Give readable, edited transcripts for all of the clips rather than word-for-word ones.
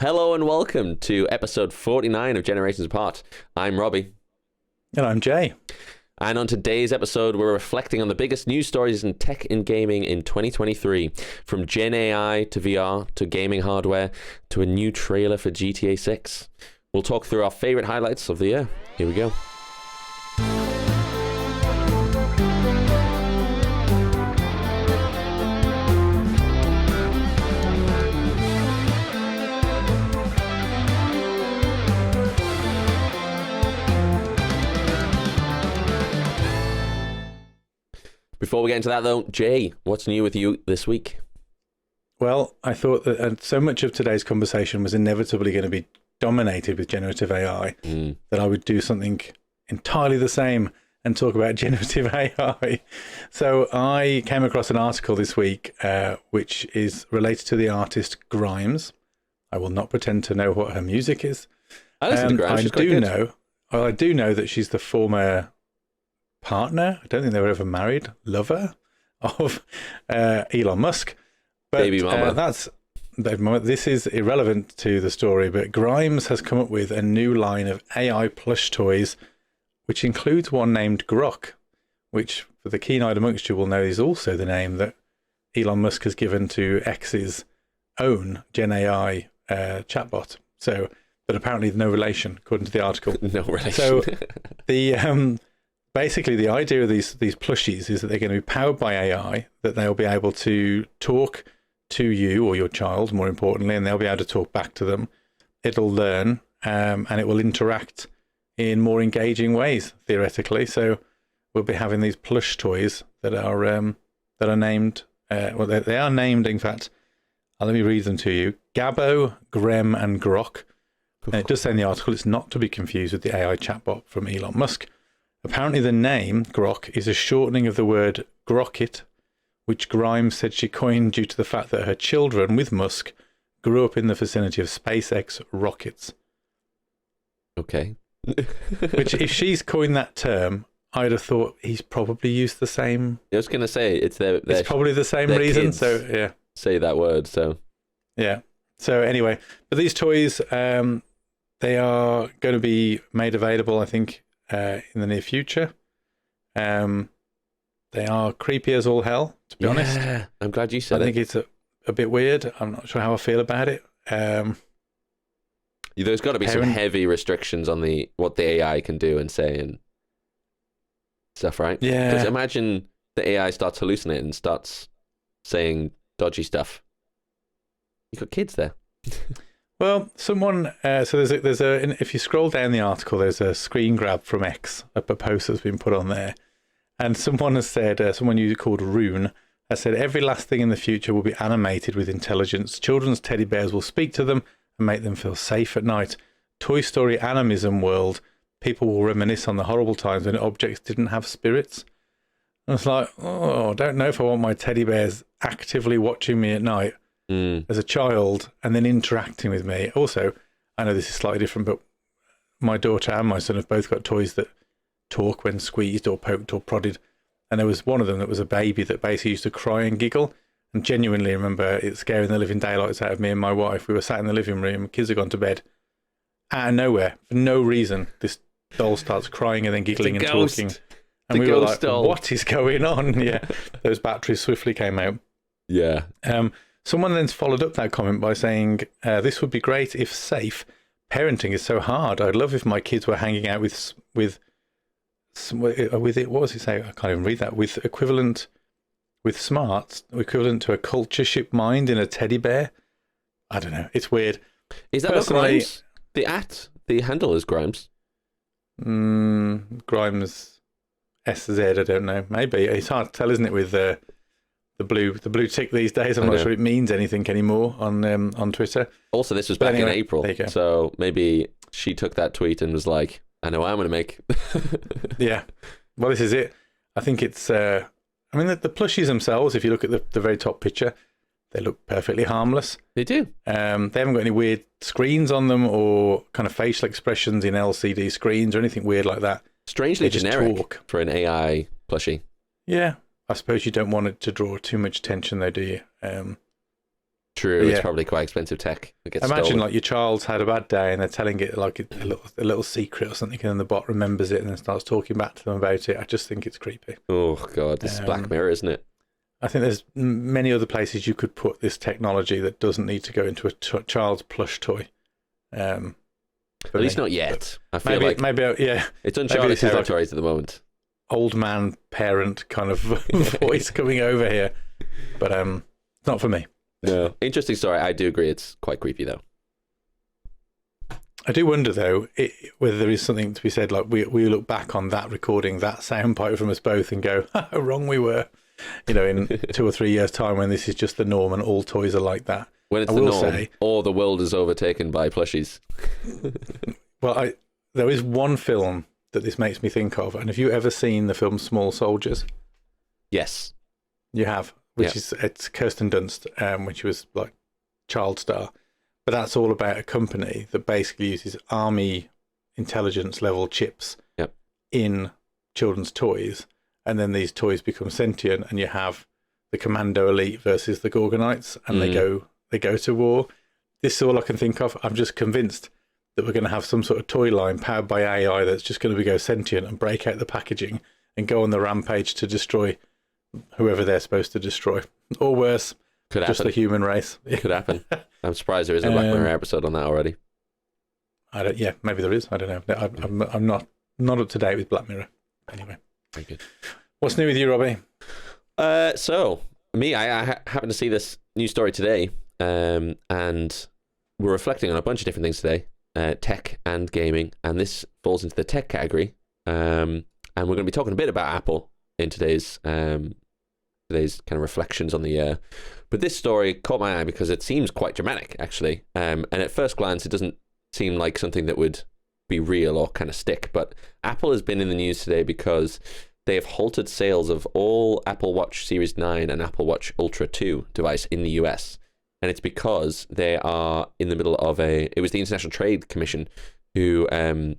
Hello and welcome to episode 49 of Generations Apart. I'm Robbie. And I'm Jay. And on today's episode, we're reflecting on the biggest news stories in tech and gaming in 2023. From GenAI to VR to gaming hardware to a new trailer for GTA 6. We'll talk through our favorite highlights of the year. Here we go. Before we get into that, though, Jay, what's new with you this week? Well, I thought that so much of today's conversation was inevitably going to be dominated with generative AI that I would do something entirely the same and talk about generative AI. So I came across an article this week which is related to the artist Grimes. I will not pretend to know what her music is. I listen to Grimes. I do know that she's the former partner, I don't think they were ever married, lover of Elon Musk. But Baby mama. This is irrelevant to the story, but Grimes has come up with a new line of AI plush toys, which includes one named Grok, which for the keen-eyed amongst you will know is also the name that Elon Musk has given to X's own GenAI chatbot. So, but apparently no relation, according to the article. No relation. So basically, the idea of these plushies is that they're going to be powered by AI, that they'll be able to talk to you or your child, more importantly, and they'll be able to talk back to them. It'll learn, and it will interact in more engaging ways, theoretically. So we'll be having these plush toys that are named. They are named, in fact. Let me read them to you: Gabbo, Grem, and Grok. And it does say in the article it's not to be confused with the AI chatbot from Elon Musk. Apparently the name, Grok, is a shortening of the word Grokkit, which Grimes said she coined due to the fact that her children, with Musk, grew up in the vicinity of SpaceX rockets. Okay. Which, if she's coined that term, I'd have thought he's probably used the same... I was going to say, it's probably the same reason, so yeah. Say that word, so... Yeah. So anyway, but these toys, they are going to be made available, I think, in the near future. They are creepy as all hell, to be honest. I'm glad you said I think it's a bit weird. I'm not sure how I feel about it. There's got to be some heavy restrictions on what the AI can do and say and stuff, right? Yeah. Because imagine the AI starts hallucinating and starts saying dodgy stuff. You've got kids there. Well, someone, so there's a, if you scroll down the article, there's a screen grab from X, a post that's been put on there. And someone has said, someone you called Rune, has said, every last thing in the future will be animated with intelligence. Children's teddy bears will speak to them and make them feel safe at night. Toy Story animism world, people will reminisce on the horrible times when objects didn't have spirits. And it's like, oh, I don't know if I want my teddy bears actively watching me at night. As a child and then interacting with me. Also, I know this is slightly different, but my daughter and my son have both got toys that talk when squeezed or poked or prodded. And there was one of them that was a baby that basically used to cry and giggle. And genuinely remember it scaring the living daylights out of me and my wife. We were sat in the living room, kids had gone to bed. Out of nowhere, for no reason, this doll starts crying and then giggling and talking. And we were like, what is going on? Yeah, those batteries swiftly came out. Yeah. Someone then followed up that comment by saying, this would be great if safe. Parenting is so hard. I'd love if my kids were hanging out with it. What was it say? I can't even read that. Equivalent to a culture ship mind in a teddy bear. I don't know. It's weird. Is that not Grimes? The handle is Grimes. Grimes SZ, I don't know. Maybe. It's hard to tell, isn't it, with the blue tick these days. I'm not sure it means anything anymore on Twitter. Also, this was back in April, so maybe she took that tweet and was like, I know what I'm going to make. Yeah. Well, this is it. I think it's, the plushies themselves, if you look at the very top picture, they look perfectly harmless. They do. They haven't got any weird screens on them or kind of facial expressions in LCD screens or anything weird like that. Strangely generic for an AI plushie. Yeah. I suppose you don't want it to draw too much attention, though, do you? True, it's probably quite expensive tech. It gets Imagine stolen. like your child's had a bad day and they're telling it like a little secret or something, and then the bot remembers it and then starts talking back to them about it. I just think it's creepy. Oh god, this is Black Mirror, isn't it? I think there's many other places you could put this technology that doesn't need to go into a child's plush toy. At least not yet. I feel maybe it's uncharted territories at the moment. Old man parent kind of voice coming over here, but not for me. No, interesting story. I do agree. It's quite creepy though. I do wonder though whether there is something to be said. Like we look back on that recording, that soundbite from us both, and go, "How wrong we were." In 2 or 3 years' time, when this is just the norm and all toys are like that. When it's the norm, or the world is overtaken by plushies. Well, there is one film that this makes me think of, and have you ever seen the film Small Soldiers? Yes, you have. It's Kirsten Dunst, when she was like child star, but that's all about a company that basically uses army intelligence level chips in children's toys, and then these toys become sentient, and you have the Commando Elite versus the Gorgonites, and they go to war. This is all I can think of. I'm just convinced that we're going to have some sort of toy line powered by AI that's just going to go sentient and break out the packaging and go on the rampage to destroy whoever they're supposed to destroy, or worse, just the human race. It could happen. I'm surprised there isn't a Black Mirror episode on that already. Maybe there is. I don't know. I'm not up to date with Black Mirror. Anyway, very good. What's new with you, Robbie? So me, I happened to see this news story today, and we're reflecting on a bunch of different things today, tech and gaming, and this falls into the tech category. And we're going to be talking a bit about Apple in today's kind of reflections on the year. But this story caught my eye because it seems quite dramatic, actually. And at first glance, it doesn't seem like something that would be real or kind of stick. But Apple has been in the news today because they have halted sales of all Apple Watch Series 9 and Apple Watch Ultra 2 device in the US. And it's because they are in the middle of it was the International Trade Commission who kind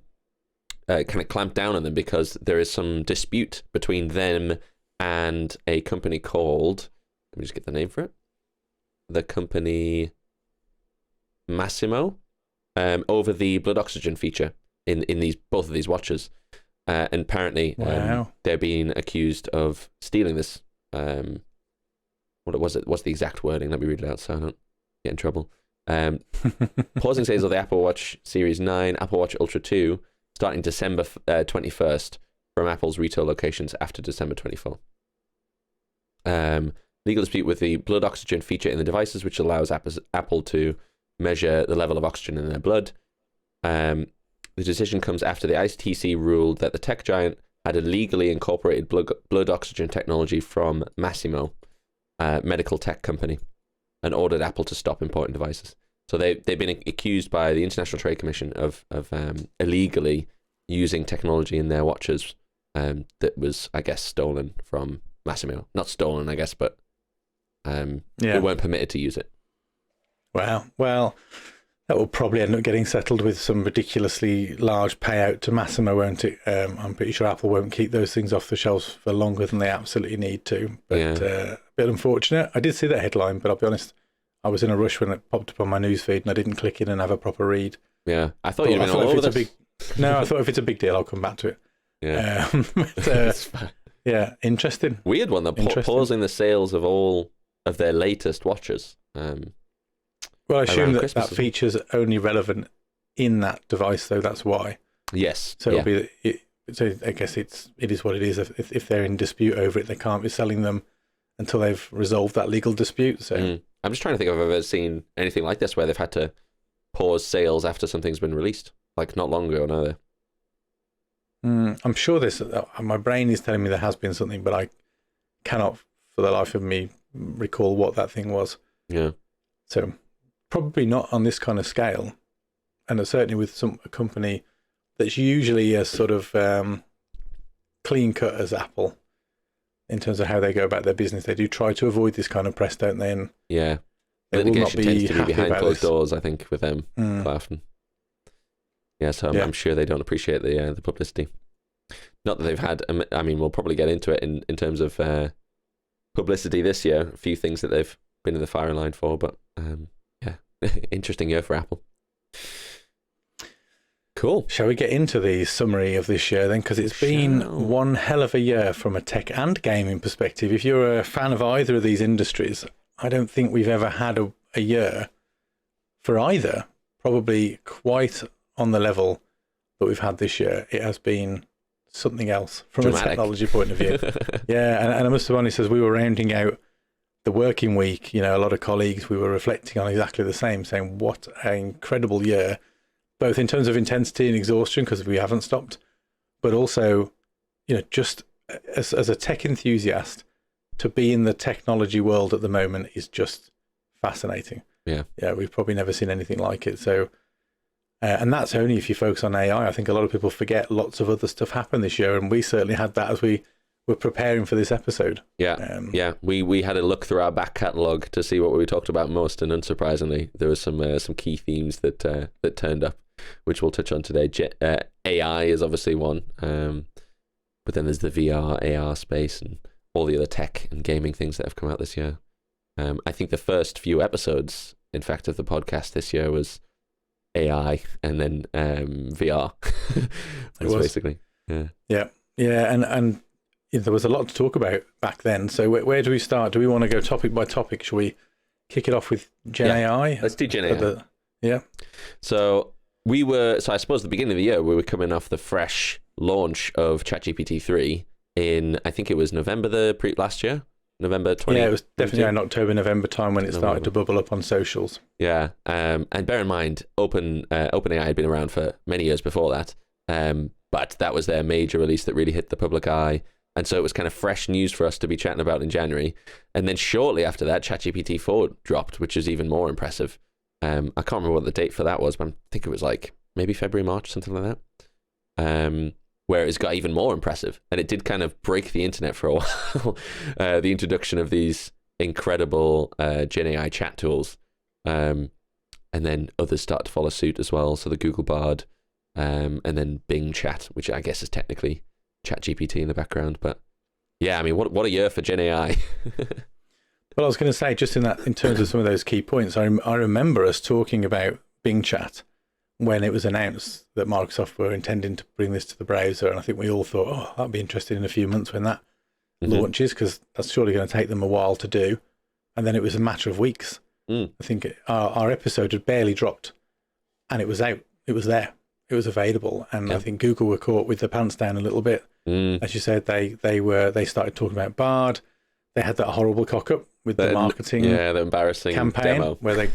of clamped down on them because there is some dispute between them and a company called, let me just get the name for it, the company Massimo, over the blood oxygen feature in both of these watches. And apparently they're being accused of stealing this. What was it? What's the exact wording? Let me read it out so I don't get in trouble. Pausing sales of the Apple Watch Series 9, Apple Watch Ultra 2, starting December 21st from Apple's retail locations after December 24th. Legal dispute with the blood oxygen feature in the devices, which allows Apple to measure the level of oxygen in their blood. The decision comes after the ITC ruled that the tech giant had illegally incorporated blood oxygen technology from Massimo, medical tech company, and ordered Apple to stop importing devices. So they've been accused by the International Trade Commission of illegally using technology in their watches that was, I guess, stolen from Massimo. Not stolen, I guess, but they weren't permitted to use it. Wow. Well, that will probably end up getting settled with some ridiculously large payout to Massimo, won't it? I'm pretty sure Apple won't keep those things off the shelves for longer than they absolutely need to. But a bit unfortunate. I did see that headline, but I'll be honest, I was in a rush when it popped up on my newsfeed and I didn't click in and have a proper read. Yeah, I thought you'd been all over this. No, I thought if it's a big deal, I'll come back to it. Yeah. Yeah, interesting. Weird one, though, pausing the sales of all of their latest watches. Well, I assume that feature's only relevant in that device, though. That's why. Yes. So so I guess it is what it is. If they're in dispute over it, they can't be selling them until they've resolved that legal dispute. So I'm just trying to think if I've ever seen anything like this where they've had to pause sales after something's been released. Like not long ago, neither. I'm sure my brain is telling me there has been something, but I cannot for the life of me recall what that thing was. Yeah. So probably not on this kind of scale, and certainly with a company that's usually as sort of clean cut as Apple in terms of how they go about their business. They do try to avoid this kind of press, don't they? And yeah, they will not be tends to be happy behind about closed this. doors, I think, with them quite often. Yeah, so I'm sure they don't appreciate the publicity. Not that they've had. I mean, we'll probably get into it in terms of publicity this year. A few things that they've been in the firing line for, but Yeah, interesting year for Apple. Cool. Shall we get into the summary of this year then? Because it's been one hell of a year from a tech and gaming perspective. If you're a fan of either of these industries, I don't think we've ever had a year for either probably quite on the level that we've had this year. It has been something else from Dramatic. a technology point of view. Yeah, and I must have honest, as we were rounding out the working week, you know, a lot of colleagues, we were reflecting on exactly the same, saying what an incredible year, both in terms of intensity and exhaustion, because we haven't stopped, but also, you know, just as a tech enthusiast, to be in the technology world at the moment is just fascinating. Yeah, we've probably never seen anything like it. So, and that's only if you focus on AI. I think a lot of people forget lots of other stuff happened this year, and we certainly had that as we were preparing for this episode. Yeah. We had a look through our back catalogue to see what we talked about most, and unsurprisingly, there was some key themes that turned up, which we'll touch on today. AI is obviously one, but then there's the VR, AR space, and all the other tech and gaming things that have come out this year. I think the first few episodes, in fact, of the podcast this year was AI and then VR. Basically. Yeah, and you know, there was a lot to talk about back then. So where do we start? Do we want to go topic by topic? Shall we kick it off with GenAI? Let's do GenAI. So I suppose the beginning of the year, we were coming off the fresh launch of ChatGPT 3 in, I think it was November last year. November 20. Yeah, it was definitely in October, November time when it started to bubble up on socials. Yeah, and bear in mind, OpenAI had been around for many years before that, but that was their major release that really hit the public eye, and so it was kind of fresh news for us to be chatting about in January. And then shortly after that, ChatGPT 4 dropped, which is even more impressive. I can't remember what the date for that was, but I think it was like maybe February, March, something like that. Where it's got even more impressive. And it did kind of break the internet for a while. The introduction of these incredible GenAI chat tools. And then others start to follow suit as well. So the Google Bard, and then Bing Chat, which I guess is technically ChatGPT in the background. But yeah, I mean, what a year for GenAI. Well, I was going to say, just in terms of some of those key points, I remember us talking about Bing Chat when it was announced that Microsoft were intending to bring this to the browser. And I think we all thought, oh, that'd be interesting in a few months when that launches, because that's surely going to take them a while to do. And then it was a matter of weeks. I think our episode had barely dropped and it was out. It was there. It was available. And I think Google were caught with their pants down a little bit. As you said, they started talking about Bard. They had that horrible cock-up with the marketing the embarrassing campaign demo. where they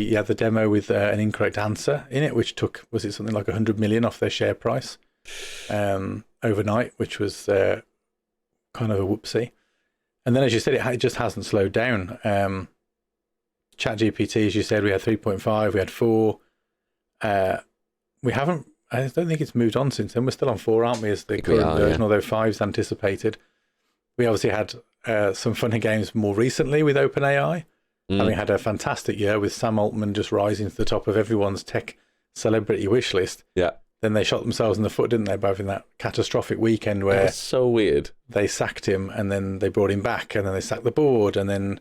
had the demo with an incorrect answer in it, which took, was it something like 100 million off their share price overnight, which was kind of a whoopsie. And then, as you said, it just hasn't slowed down. ChatGPT, as you said, we had 3.5, we had 4. We haven't, I don't think it's moved on since then. We're still on 4, aren't we, as the current version, although 5's anticipated. We obviously had some fun and games more recently with OpenAI. Having had a fantastic year with Sam Altman just rising to the top of everyone's tech celebrity wish list. Yeah. Then they shot themselves in the foot, didn't they, by having that catastrophic weekend where That was so weird. they sacked him and then they brought him back and then they sacked the board. And then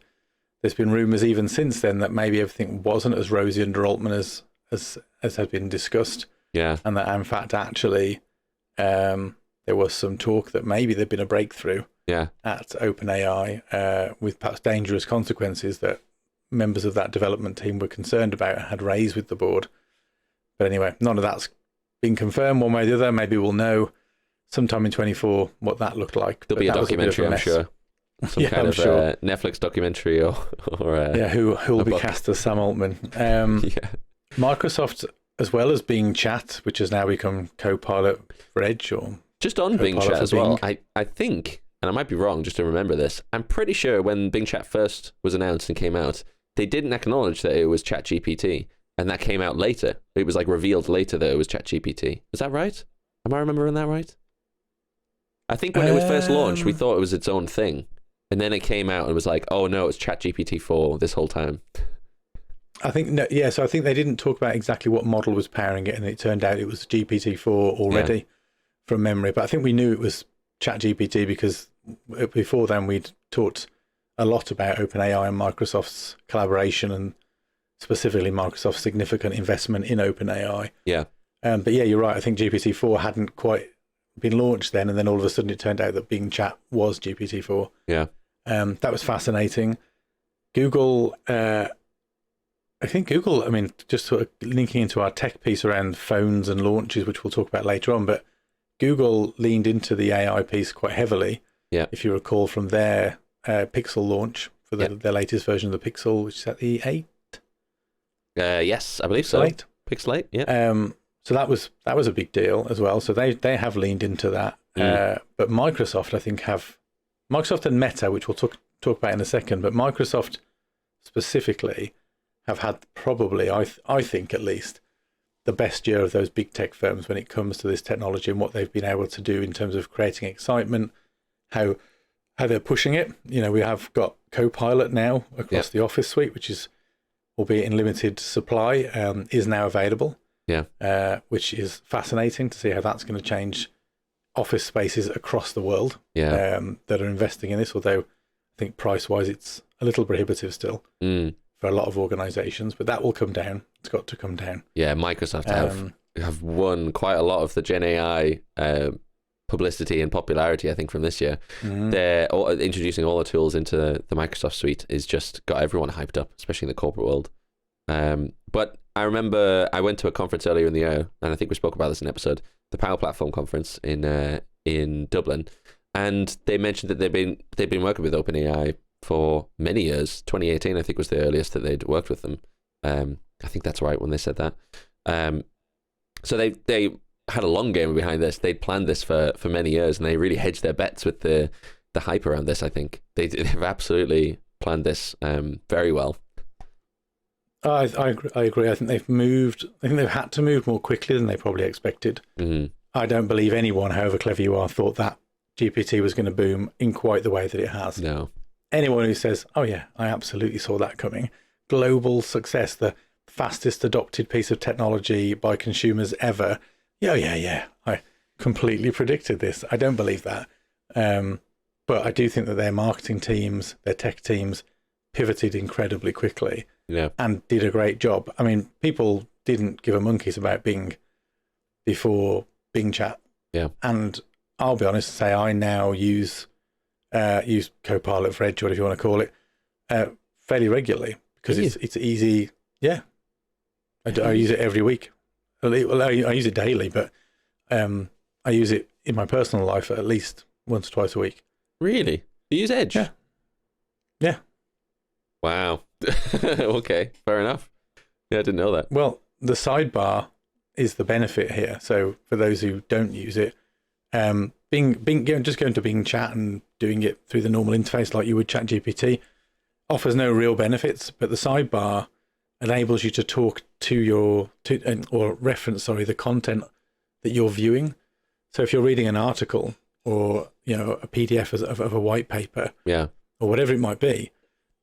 there's been rumours even since then that maybe everything wasn't as rosy under Altman as had been discussed. Yeah. And that, in fact, actually, there was some talk that maybe there'd been a breakthrough at OpenAI with perhaps dangerous consequences that members of that development team were concerned about and had raised with the board. But anyway, none of that's been confirmed one way or the other. Maybe we'll know sometime in 24 what that looked like. There'll be a documentary, I'm sure. Some kind of sure. Netflix documentary or who will be cast as Sam Altman. Microsoft, as well as Bing Chat, which has now become Copilot for Edge, or just on Bing Chat as well. I think, and I might be wrong, just to remember this, I'm pretty sure when Bing Chat first was announced and came out, they didn't acknowledge that it was ChatGPT, and that came out later. It was like revealed later that it was ChatGPT. Is that right? Am I remembering that right? I think when it was first launched, we thought it was its own thing, and then it came out and was like, oh no, it's ChatGPT 4 this whole time. I think so I think they didn't talk about exactly what model was powering it, and it turned out it was GPT-4 already from memory. But I think we knew it was ChatGPT because before then we'd talked a lot about OpenAI and Microsoft's collaboration and specifically Microsoft's significant investment in OpenAI. Yeah. But yeah, you're right. I think GPT-4 hadn't quite been launched then, and then all of a sudden it turned out that Bing Chat was GPT-4. Yeah. That was fascinating. Google, I mean, just sort of linking into our tech piece around phones and launches, which we'll talk about later on, but Google leaned into the AI piece quite heavily. Yeah. If you recall from their Pixel launch for their latest version of the Pixel, which is at the 8? Yes, I believe so. Pixel 8? Pixel 8, yeah. So that was a big deal as well. So they have leaned into that. But Microsoft, I think, Microsoft and Meta, which we'll talk about in a second, but Microsoft specifically have had probably, I think at least, the best year of those big tech firms when it comes to this technology and what they've been able to do in terms of creating excitement, how they're pushing it. You know, we have got Copilot now across the Office suite, which is, albeit in limited supply, is now available. Yeah. Which is fascinating to see how that's going to change office spaces across the world that are investing in this, although I think price-wise it's a little prohibitive still for a lot of organizations, but that will come down. It's got to come down. Yeah, Microsoft have won quite a lot of the GenAI publicity and popularity, I think, from this year. They're introducing all the tools into the Microsoft suite is just got everyone hyped up, especially in the corporate world. But I remember I went to a conference earlier in the year, and I think we spoke about this in an episode, the Power Platform conference in Dublin, and they mentioned that they've been working with OpenAI for many years. 2018, I think, was the earliest that they'd worked with them. I think that's right when they said that. So they had a long game behind this. They'd planned this for many years, and they really hedged their bets with the hype around this. I think they've absolutely planned this very well. I agree. I think they've had to move more quickly than they probably expected. I don't believe anyone, however clever you are, thought that GPT was going to boom in quite the way that it has. No. Anyone who says, oh yeah, I absolutely saw that coming. Global success, the fastest adopted piece of technology by consumers ever. Yeah. I completely predicted this. I don't believe that. But I do think that their marketing teams, their tech teams, pivoted incredibly quickly and did a great job. I mean, people didn't give a monkeys about Bing before Bing Chat. Yeah. And I'll be honest and say I now use Copilot for Edge, whatever you want to call it, fairly regularly because it's easy. Yeah. I use it every week. Well, I use it daily, but I use it in my personal life at least once or twice a week. Really? You use Edge? Yeah. Wow. Okay, fair enough. Yeah, I didn't know that. Well, the sidebar is the benefit here. So for those who don't use it, Bing, just going to Bing Chat and doing it through the normal interface like you would ChatGPT offers no real benefits, but the sidebar enables you to talk to or reference the content that you're viewing. So if you're reading an article or a PDF of a white paper, or whatever it might be,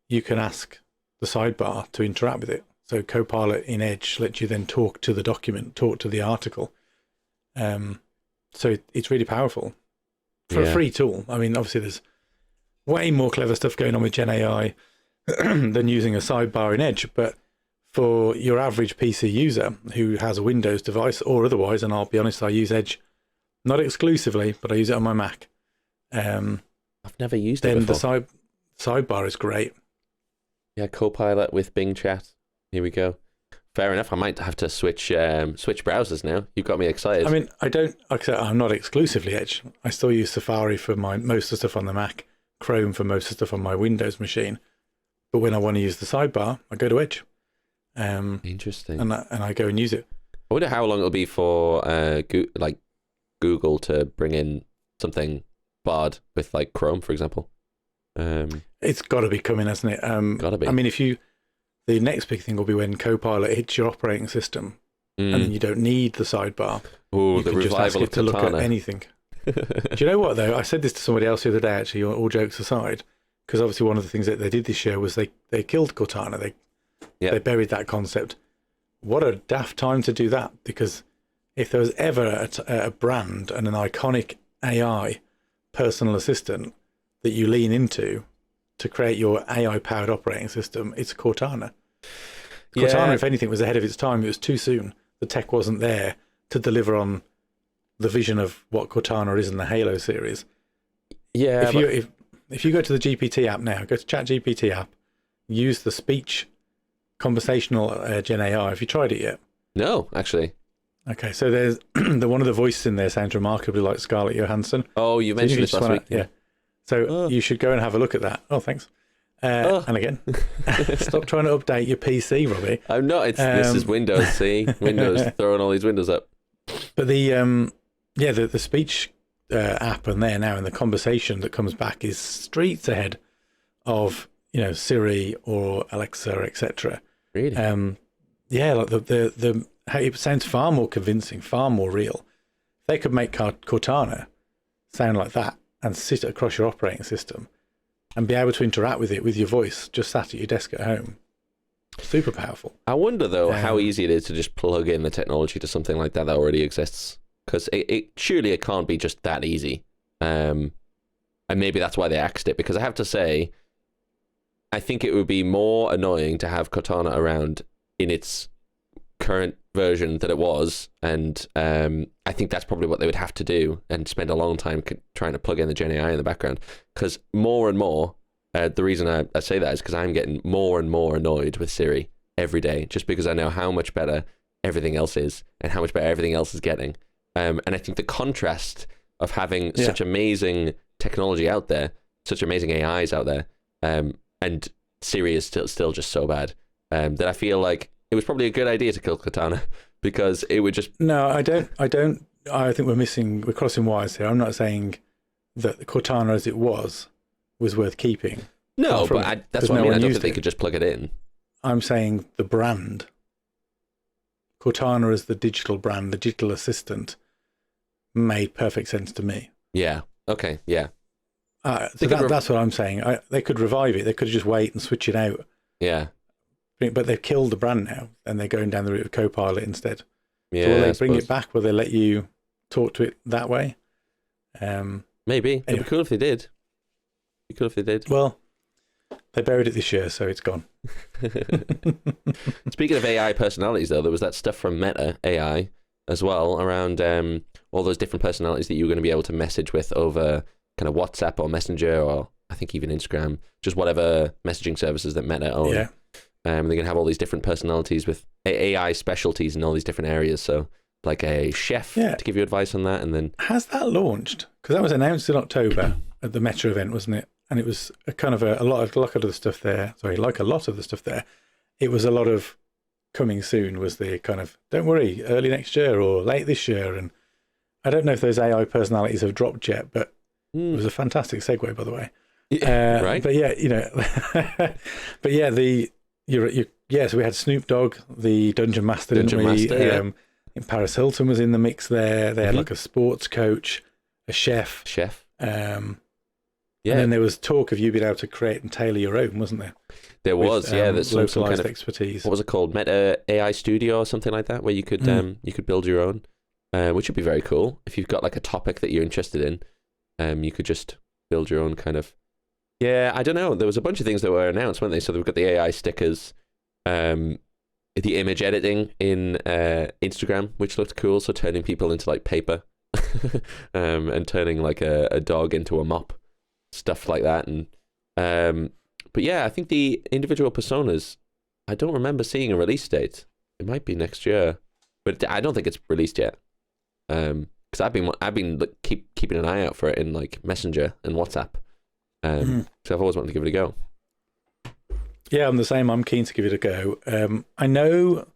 you can ask the sidebar to interact with it. So Copilot in Edge lets you then talk to the document, talk to the article. So it's really powerful for a free tool. I mean, obviously there's way more clever stuff going on with GenAI than using a sidebar in Edge, but for your average PC user who has a Windows device or otherwise, and I'll be honest, I use Edge not exclusively, but I use it on my Mac. I've never used it before. Then the sidebar is great. Yeah, Copilot with Bing Chat. Here we go. Fair enough. I might have to switch browsers now. You've got me excited. I mean, I'm not exclusively Edge. I still use Safari for most of the stuff on the Mac, Chrome for most of the stuff on my Windows machine. But when I want to use the sidebar, I go to Edge. Interesting. And I go and use it. I wonder how long it'll be for Google to bring in something Bard with like Chrome, for example. It's got to be coming, hasn't it? Got to be. I mean, the next big thing will be when Copilot hits your operating system, and then you don't need the sidebar. Oh, you the can just ask revival it of to look at Cortana. anything. Do you know what though? I said this to somebody else the other day. Actually, all jokes aside, because obviously one of the things that they did this year was they killed Cortana. They buried that concept. What a daft time to do that! Because if there was ever a brand and an iconic AI personal assistant that you lean into to create your AI-powered operating system, it's Cortana. Cortana, Yeah. if anything, was ahead of its time. It was too soon. The tech wasn't there to deliver on the vision of what Cortana is in the Halo series. Yeah. If you go to the GPT app now, go to ChatGPT app, use the speech conversational Gen AI. Have you tried it yet? No, actually. Okay, so there's one of the voices in there sounds remarkably like Scarlett Johansson. Oh, you So mentioned you this just last wanna- week. Yeah. So you should go and have a look at that. Oh, thanks. And again, stop trying to update your PC, Robbie. I'm not. This is Windows. See, Windows throwing all these windows up. But the speech app and there now, and the conversation that comes back is streets ahead of Siri or Alexa, etc. Really? Like it sounds far more convincing, far more real. If they could make Cortana sound like that and sit across your operating system and be able to interact with it with your voice just sat at your desk at home, super powerful. I wonder though how easy it is to just plug in the technology to something like that already exists, because surely it can't be just that easy. And maybe that's why they axed it, because I have to say, I think it would be more annoying to have Cortana around in its current version that it was, and I think that's probably what they would have to do and spend a long time trying to plug in the Gen AI in the background, because more and more, the reason I say that is because I'm getting more and more annoyed with Siri every day, just because I know how much better everything else is and how much better everything else is getting. And I think the contrast of having such amazing technology out there, such amazing AIs out there, and Siri is still just so bad, that I feel like it was probably a good idea to kill Cortana, because it would just... No, I don't. I think we're crossing wires here. I'm not saying that Cortana as it was worth keeping. No, but that's what I mean. I don't think they could just plug it in. I'm saying the brand. Cortana as the digital brand, the digital assistant, made perfect sense to me. Yeah. Okay. Yeah. So that's what I'm saying. They could revive it. They could just wait and switch it out. Yeah. But they've killed the brand now, and they're going down the route of Copilot instead. Yeah. So will they bring it back? Will they let you talk to it that way? Maybe. It'd be cool if they did. Well, they buried it this year, so it's gone. Speaking of AI personalities, though, there was that stuff from Meta AI as well around all those different personalities that you were going to be able to message with over kind of WhatsApp or Messenger, or I think even Instagram, just whatever messaging services that Meta own. Yeah. They're going to have all these different personalities with AI specialties in all these different areas. So like a chef to give you advice on that. And then... Has that launched? Because that was announced in October at the Meta event, wasn't it? And it was a kind of a lot of the stuff there. Sorry, like a lot of the stuff there. It was a lot of coming soon was the kind of, don't worry, early next year or late this year. And I don't know if those AI personalities have dropped yet, but it was a fantastic segue, by the way. Right. But yeah, but yeah, so we had Snoop Dogg, the Dungeon Master, didn't we? And Paris Hilton was in the mix there. They had like a sports coach, a chef. And then there was talk of you being able to create and tailor your own, wasn't there? There was, there's some kind of expertise. What was it called? Meta AI Studio or something like that, where you could build your own, which would be very cool. If you've got like a topic that you're interested in, you could just build your own kind of... Yeah, I don't know. There was a bunch of things that were announced, weren't they? So we've got the AI stickers, the image editing in Instagram, which looked cool. So turning people into like paper, and turning like a dog into a mop, stuff like that. And but yeah, I think the individual personas, I don't remember seeing a release date. It might be next year, but I don't think it's released yet. Because I've been keeping an eye out for it in like Messenger and WhatsApp. So I've always wanted to give it a go. Yeah, I'm the same. I'm keen to give it a go. I know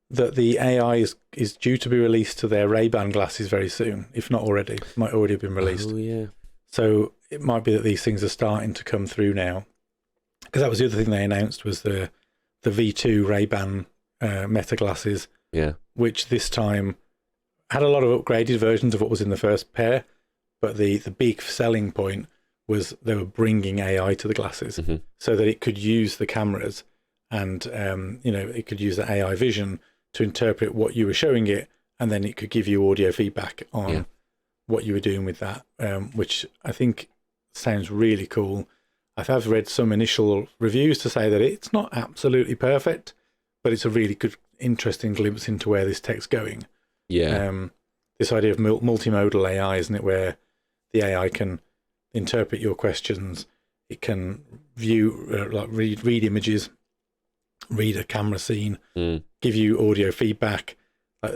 that the AI is due to be released to their Ray-Ban glasses very soon, if not already. Might already have been released. Oh, yeah. So it might be that these things are starting to come through now. Because that was the other thing they announced was the V2 Ray-Ban Meta glasses, which this time had a lot of upgraded versions of what was in the first pair, but the big selling point was they were bringing AI to the glasses so that it could use the cameras and, it could use the AI vision to interpret what you were showing it, and then it could give you audio feedback on what you were doing with that, which I think sounds really cool. I have read some initial reviews to say that it's not absolutely perfect, but it's a really good, interesting glimpse into where this tech's going. Yeah. This idea of multimodal AI, isn't it, where the AI can interpret your questions, it can view, read images, read a camera scene, give you audio feedback,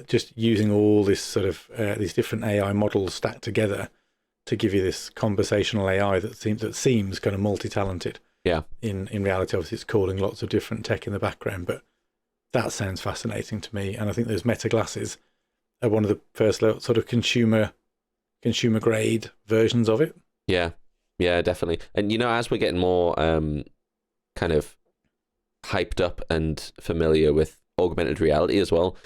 just using all this sort of these different AI models stacked together to give you this conversational AI that seems kind of multi-talented. Yeah. In reality, obviously, it's calling lots of different tech in the background, but that sounds fascinating to me. And I think those Meta glasses are one of the first sort of consumer grade versions of it. Yeah. Yeah, definitely. And, as we're getting more kind of hyped up and familiar with augmented reality as well,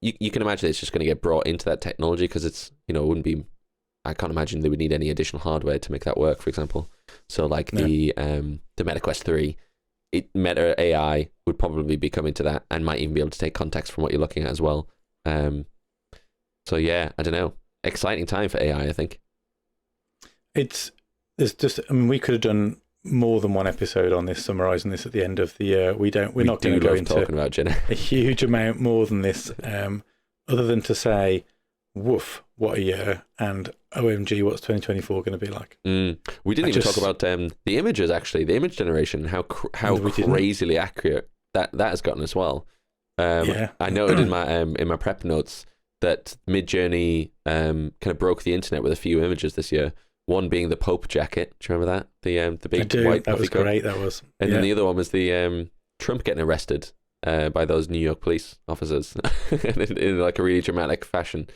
you can imagine it's just going to get brought into that technology because it's, it wouldn't be, I can't imagine they would need any additional hardware to make that work, for example. So like the Meta Quest 3, Meta AI would probably be coming to that and might even be able to take context from what you're looking at as well. So yeah, I don't know. Exciting time for AI, I think. We could have done more than one episode on this, summarising this at the end of the year. We're not going to go into talking about a huge amount more than this, other than to say, woof, what a year, and OMG, what's 2024 going to be like? We didn't even talk about the images, actually, the image generation, how crazily accurate that has gotten as well. I noted in my prep notes that Midjourney kind of broke the internet with a few images this year. One being the Pope jacket. Do you remember that? The big white. That was great. That was. And then the other one was the Trump getting arrested by those New York police officers in like a really dramatic fashion.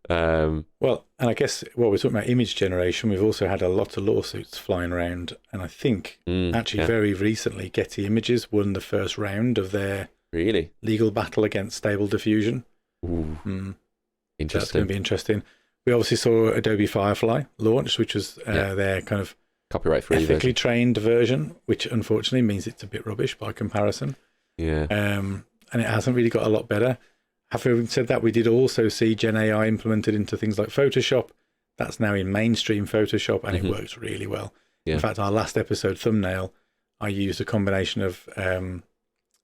Well, and I guess while we're talking about image generation, we've also had a lot of lawsuits flying around, and I think very recently, Getty Images won the first round of their legal battle against Stable Diffusion. Ooh, interesting. That's going to be interesting. We obviously saw Adobe Firefly launch, which was their kind of copyright-free ethically trained version, which unfortunately means it's a bit rubbish by comparison. Yeah. And it hasn't really got a lot better. Having said that, we did also see GenAI implemented into things like Photoshop. That's now in mainstream Photoshop, and it works really well. Yeah. In fact, our last episode thumbnail, I used a combination of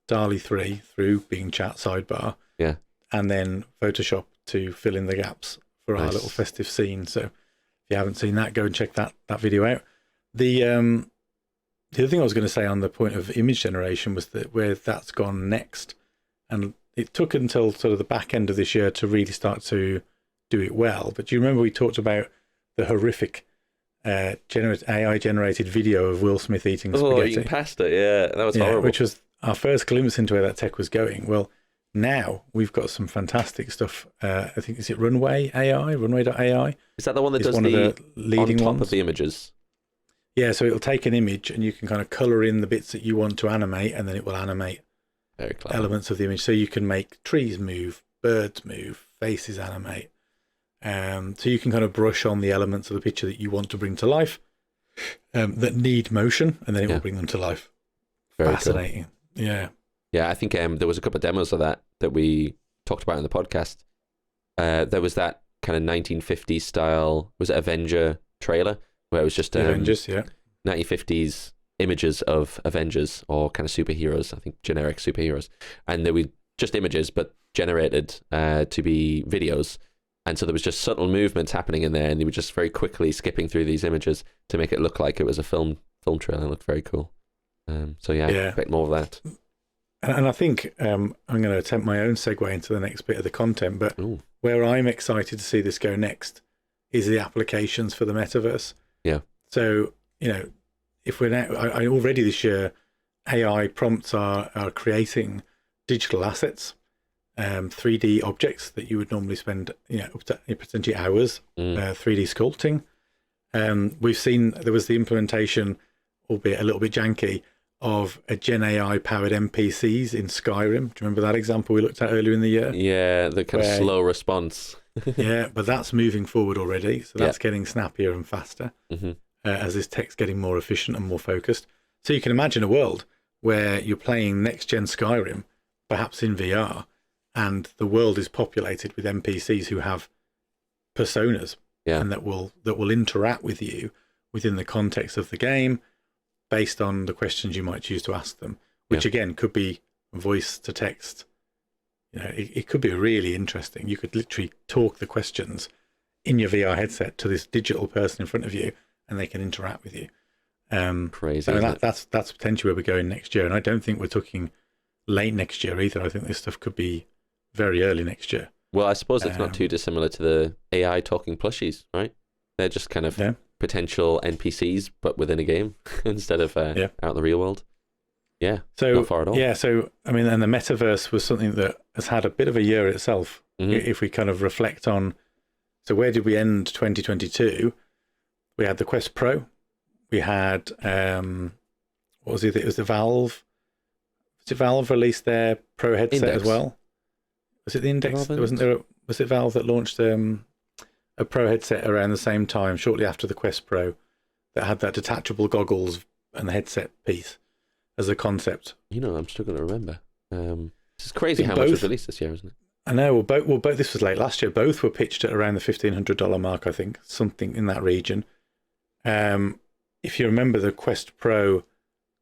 DALL-E 3 through Bing Chat sidebar, and then Photoshop to fill in the gaps for our little festive scene. So if you haven't seen that, go and check that video out. The other thing I was going to say on the point of image generation was that where that's gone next, and it took until sort of the back end of this year to really start to do it well. But do you remember we talked about the horrific AI generated video of Will Smith eating spaghetti? Eating pasta, that was horrible. Which was our first glimpse into where that tech was going. Well, now we've got some fantastic stuff. I think, is it Runway.ai? Is that the one that does one of the leading on top ones of the images? Yeah, so it'll take an image and you can kind of colour in the bits that you want to animate, and then it will animate Very clever. elements of the image. So you can make trees move, birds move, faces animate. So you can kind of brush on the elements of the picture that you want to bring to life that need motion, and then it will bring them to life. Very fascinating. Cool. Yeah. Yeah, I think there was a couple of demos of that we talked about in the podcast. There was that kind of 1950s style, was it Avenger trailer, where it was just Avengers, 1950s images of Avengers or kind of superheroes, I think generic superheroes. And they were just images, but generated to be videos. And so there was just subtle movements happening in there, and they were just very quickly skipping through these images to make it look like it was a film trailer. It looked very cool. So expect more of that. And I think I'm going to attempt my own segue into the next bit of the content, but where I'm excited to see this go next is the applications for the metaverse. Yeah. So, if we're now, I already this year, AI prompts are creating digital assets, 3D objects that you would normally spend, up to potentially hours, 3D sculpting. We've seen there was the implementation, albeit a little bit janky, of a GenAI powered NPCs in Skyrim. Do you remember that example we looked at earlier in the year? Yeah, the kind of slow response. Yeah, but that's moving forward already. So that's getting snappier and faster as this tech's getting more efficient and more focused. So you can imagine a world where you're playing next-gen Skyrim, perhaps in VR, and the world is populated with NPCs who have personas and that will interact with you within the context of the game, based on the questions you might choose to ask them, which again could be voice to text. It could be really interesting. You could literally talk the questions in your VR headset to this digital person in front of you, and they can interact with you. Crazy. So that's potentially where we're going next year. And I don't think we're talking late next year either. I think this stuff could be very early next year. Well, I suppose it's not too dissimilar to the AI talking plushies, right? They're just kind of potential NPCs, but within a game instead of out in the real world. Yeah, so not far at all. Yeah, so I mean, and the metaverse was something that has had a bit of a year itself. If we kind of reflect on, so where did we end 2022? We had the Quest Pro. We had what was it? It was the Valve. Did Valve release their Pro headset as well? Was it the Index? Was it Valve that launched a Pro headset around the same time, shortly after the Quest Pro, that had that detachable goggles and the headset piece as a concept? I'm struggling to remember. It's crazy how much was released this year, isn't it? I know. Well, both. This was late last year. Both were pitched at around the $1,500 mark, I think, something in that region. If you remember, the Quest Pro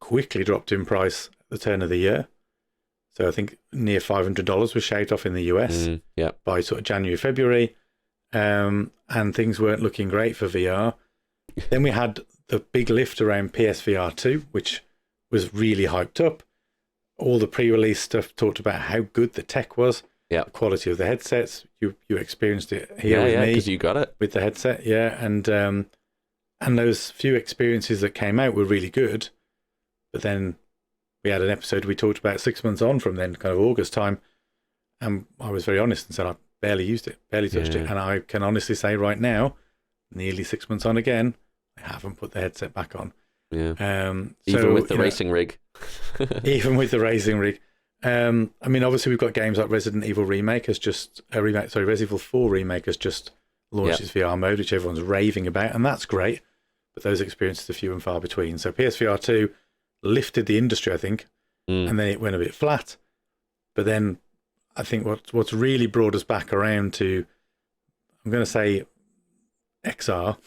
quickly dropped in price at the turn of the year. So I think near $500 was shaved off in the US by sort of January, February. And things weren't looking great for VR. Then we had the big lift around PSVR 2, which was really hyped up. All the pre-release stuff talked about how good the tech was, the quality of the headsets. You experienced it here with me. Because you got it. With the headset, and those few experiences that came out were really good. But then we had an episode we talked about 6 months on from then, kind of August time, and I was very honest and said I barely used it, barely touched it. And I can honestly say right now, nearly 6 months on again, I haven't put the headset back on. Yeah. Even with the racing rig. Even with the racing rig. I mean, obviously we've got games like Resident Evil Remake has just Resident Evil 4 Remake has just launched its VR mode, which everyone's raving about, and that's great. But those experiences are few and far between. So PSVR 2 lifted the industry, I think, and then it went a bit flat. But then I think what's really brought us back around to, I'm going to say XR,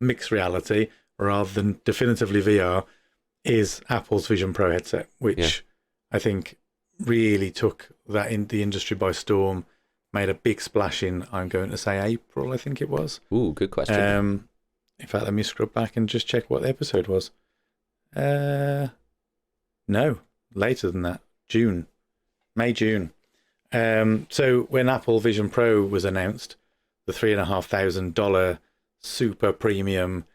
mixed reality, rather than definitively VR, is Apple's Vision Pro headset, which I think really took that in the industry by storm, made a big splash in, I'm going to say April, I think it was. Ooh, good question. In fact, let me scrub back and just check what the episode was. No, later than that. May, June. So when Apple Vision Pro was announced, the $3,500 super premium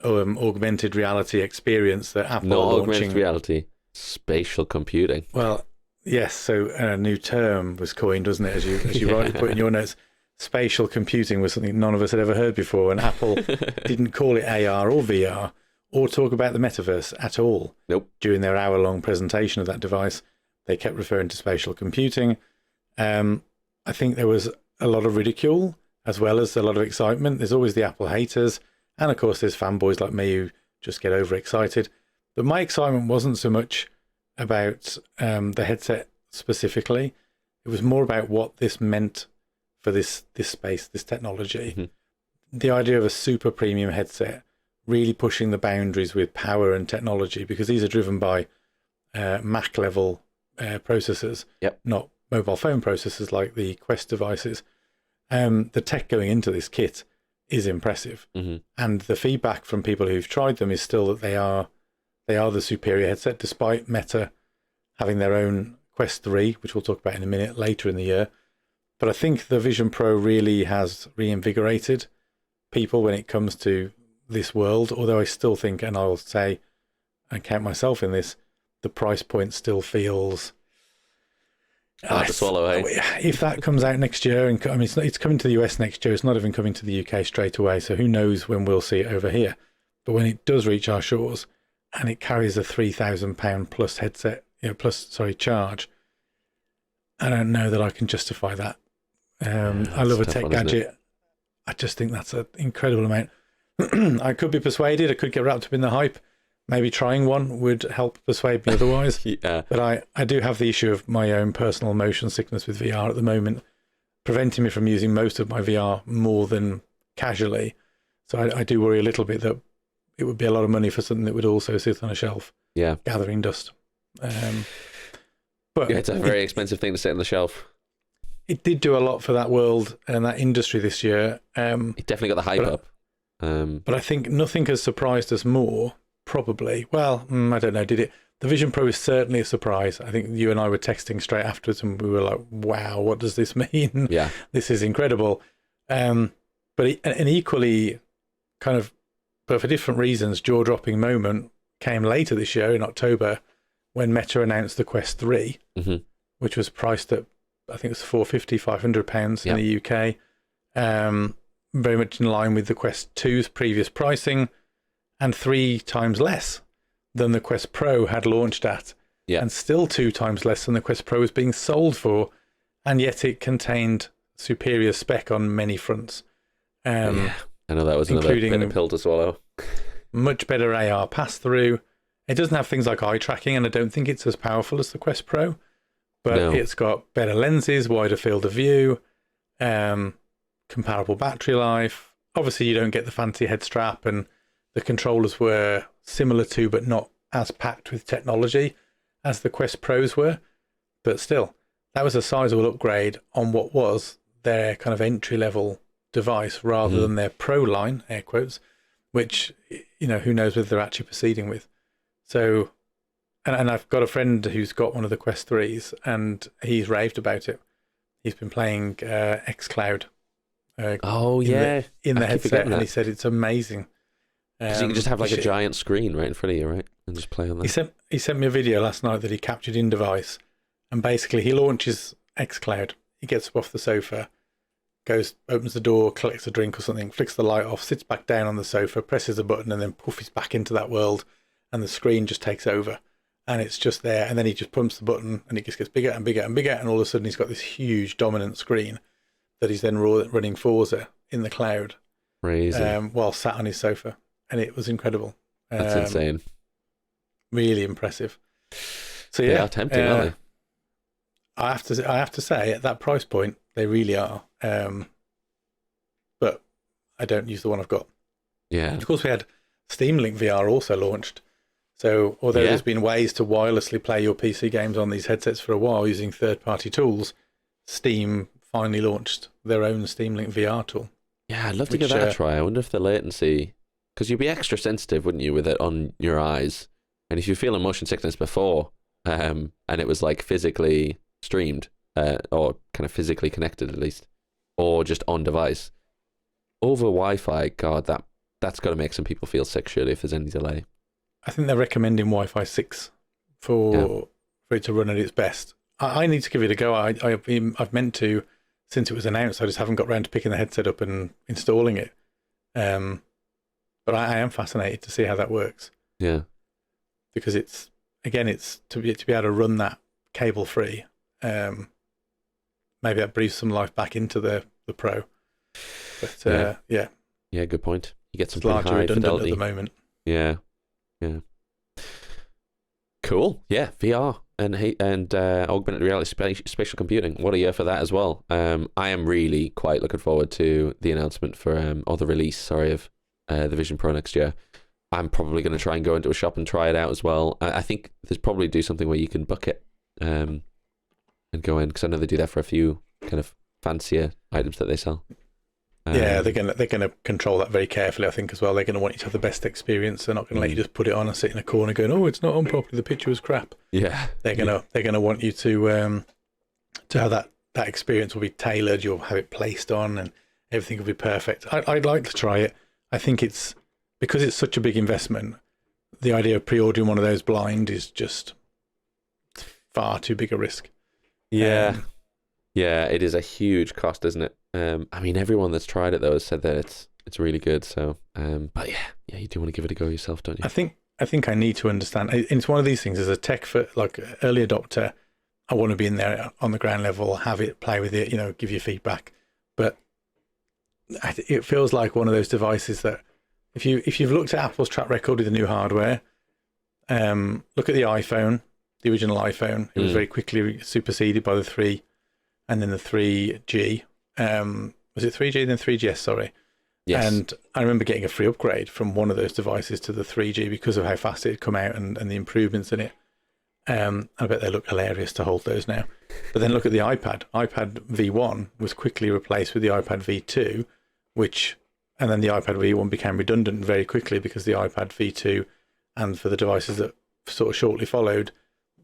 augmented reality experience that Apple are launching. Augmented reality, spatial computing. Well, yes. So a new term was coined, wasn't it? As you rightly put in your notes, spatial computing was something none of us had ever heard before, and Apple didn't call it AR or VR or talk about the metaverse at all. Nope. During their hour-long presentation of that device, they kept referring to spatial computing. I think there was a lot of ridicule as well as a lot of excitement. There's always the Apple haters, and of course there's fanboys like me who just get overexcited. But my excitement wasn't so much about the headset specifically. It was more about what this meant for this space, this technology. Mm-hmm. The idea of a super premium headset really pushing the boundaries with power and technology, because these are driven by Mac level processors, not mobile phone processors like the Quest devices. The tech going into this kit is impressive. Mm-hmm. And the feedback from people who've tried them is still that they are the superior headset, despite Meta having their own Quest 3, which we'll talk about in a minute later in the year. But I think the Vision Pro really has reinvigorated people when it comes to this world, although I still think, and I'll say, and count myself in this, the price point still feels hard to swallow, eh? If that comes out next year, and I mean, it's coming to the US next year, it's not even coming to the UK straight away, so who knows when we'll see it over here. But when it does reach our shores, and it carries a £3,000 plus headset, charge, I don't know that I can justify that. I love a tech gadget. I just think that's an incredible amount. I could be persuaded. I could get wrapped up in the hype. Maybe trying one would help persuade me otherwise. But I do have the issue of my own personal motion sickness with VR at the moment, preventing me from using most of my VR more than casually. So I do worry a little bit that it would be a lot of money for something that would also sit on a shelf, gathering dust. But Yeah, it's a very expensive thing to sit on the shelf. it did do a lot for that world and that industry this year. It definitely got the hype up. But I think nothing has surprised us more, probably. Well, I don't know, did it? The Vision Pro is certainly a surprise. I think you and I were texting straight afterwards and we were like, wow, what does this mean? Yeah. This is incredible. But an equally kind of, but for different reasons, jaw-dropping moment came later this year in October when Meta announced the Quest 3, which was priced at, I think it was £450, £500 in the UK. Very much in line with the Quest 2's previous pricing and 3 times less than the Quest Pro had launched at, and still 2 times less than the Quest Pro was being sold for, and yet it contained superior spec on many fronts. I know that was another bitter pill to swallow. Much better AR pass-through. It doesn't have things like eye tracking, and I don't think it's as powerful as the Quest Pro, but it's got better lenses, wider field of view, comparable battery life. Obviously, you don't get the fancy head strap, and the controllers were similar to, but not as packed with technology as the Quest Pros were. But still, that was a sizable upgrade on what was their kind of entry-level device rather than their Pro line, air quotes, which, you know, who knows whether they're actually proceeding with. So, and I've got a friend who's got one of the Quest 3s, and he's raved about it. He's been playing xCloud. In the headset, and he said it's amazing. Because you can just have like a giant screen right in front of you, right? And just play on that. He sent me a video last night that he captured in device, and basically he launches xCloud. He gets up off the sofa, opens the door, collects a drink or something, flicks the light off, sits back down on the sofa, presses a button, and then poof, he's back into that world, and the screen just takes over, and it's just there. And then he just pumps the button, and it just gets bigger and bigger and bigger, and all of a sudden he's got this huge dominant screen that he's then running Forza in the cloud, crazy, while sat on his sofa. And it was incredible. That's insane. Really impressive. So they are tempting, aren't they? I have to say, at that price point, they really are. But I don't use the one I've got. Yeah. Of course, we had Steam Link VR also launched. So although there's been ways to wirelessly play your PC games on these headsets for a while using third-party tools, Steam finally launched their own Steam Link VR tool. Yeah, I'd love to give that a try. I wonder if the latency... Because you'd be extra sensitive, wouldn't you, with it on your eyes? And if you're feeling motion sickness before, and it was like physically streamed, or kind of physically connected at least, or just on device, over Wi-Fi, God, that's got to make some people feel sick, surely, if there's any delay. I think they're recommending Wi-Fi 6 for it to run at its best. I need to give it a go. I've meant to, since it was announced, I just haven't got around to picking the headset up and installing it. But I am fascinated to see how that works. Yeah. Because it's to be able to run that cable free. Maybe that breathes some life back into the Pro. But yeah, good point. You get some pretty high fidelity at the moment. Yeah. Cool. Yeah, VR and augmented reality, spatial computing. What a year for that as well. I am really quite looking forward to the announcement for or the release, of the Vision Pro next year. I'm probably going to try and go into a shop and try it out as well. I think there's probably do something where you can book it and go in, because I know they do that for a few kind of fancier items that they sell. They're gonna control that very carefully, I think, as well. They're going to want you to have the best experience. They're not going to let you just put it on and sit in a corner going, "Oh, it's not on properly. The picture was crap." Yeah, they're gonna want you to have that experience will be tailored. You'll have it placed on, and everything will be perfect. I'd like to try it. I think it's because it's such a big investment. The idea of pre-ordering one of those blind is just far too big a risk. Yeah, it is a huge cost, isn't it? I mean, everyone that's tried it though has said that it's really good. So, but yeah, you do want to give it a go yourself, don't you? I think I need to understand. It's one of these things as a tech for like early adopter. I want to be in there on the ground level, have it, play with it, give you feedback. But it feels like one of those devices that if you've looked at Apple's track record with the new hardware, look at the iPhone, the original iPhone. It was very quickly superseded by the 3 and then the 3G. Was it 3G then 3GS? Sorry. Yes. And I remember getting a free upgrade from one of those devices to the 3G because of how fast it had come out and the improvements in it. I bet they look hilarious to hold those now. But then look at the iPad. iPad V1 was quickly replaced with the iPad V2, and then the iPad V1 became redundant very quickly because the iPad V2, and for the devices that sort of shortly followed,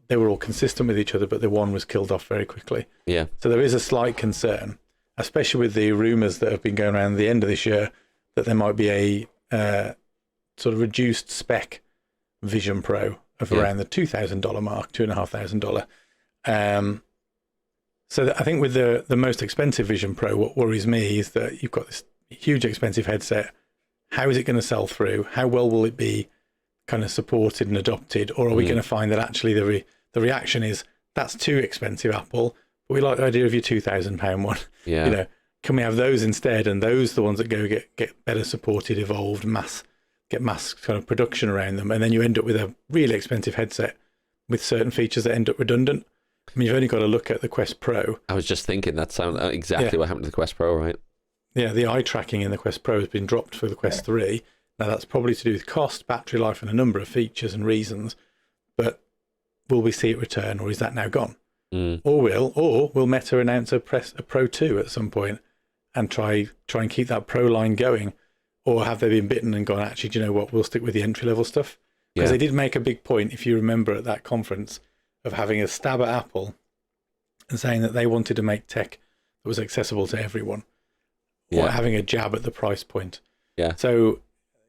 they were all consistent with each other, but the one was killed off very quickly. Yeah. So there is a slight concern, especially with the rumours that have been going around the end of this year, that there might be a sort of reduced spec Vision Pro of around the $2,000 mark, $2,500. So I think with the most expensive Vision Pro, what worries me is that you've got this huge expensive headset. How is it going to sell through? How well will it be kind of supported and adopted? Or are we going to find that actually the reaction is, that's too expensive, Apple, but we like the idea of your £2,000 one. Yeah. You know, can we have those instead? And those are the ones that get better supported, evolved, get mass kind of production around them. And then you end up with a really expensive headset with certain features that end up redundant. I mean, you've only got to look at the Quest Pro. I was just thinking that sounds exactly what happened to the Quest Pro, right? Yeah, the eye tracking in the Quest Pro has been dropped for the Quest 3. Now, that's probably to do with cost, battery life, and a number of features and reasons. But will we see it return, or is that now gone? Or will Meta announce a Pro 2 at some point and try and keep that Pro line going? Or have they been bitten and gone, actually, do you know what, we'll stick with the entry-level stuff? Because they did make a big point, if you remember at that conference, of having a stab at Apple and saying that they wanted to make tech that was accessible to everyone, or having a jab at the price point. Yeah. So,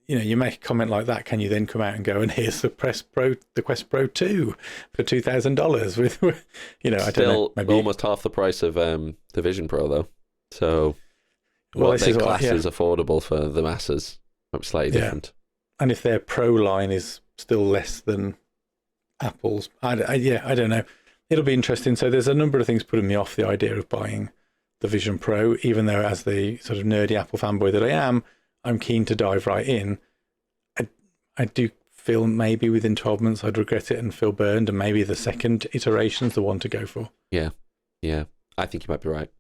you know, you make a comment like that, can you then come out and go, and here's the Quest Pro 2 for $2,000 with, you know, I don't know, maybe almost half the price of the Vision Pro though. So what they class is affordable for the masses, slightly different. And if their Pro line is still less than Apple's, I don't know. It'll be interesting. So there's a number of things putting me off the idea of buying the Vision Pro, even though as the sort of nerdy Apple fanboy that I am, I'm keen to dive right in. I do feel maybe within 12 months I'd regret it and feel burned, and maybe the second iteration's the one to go for. Yeah. I think you might be right.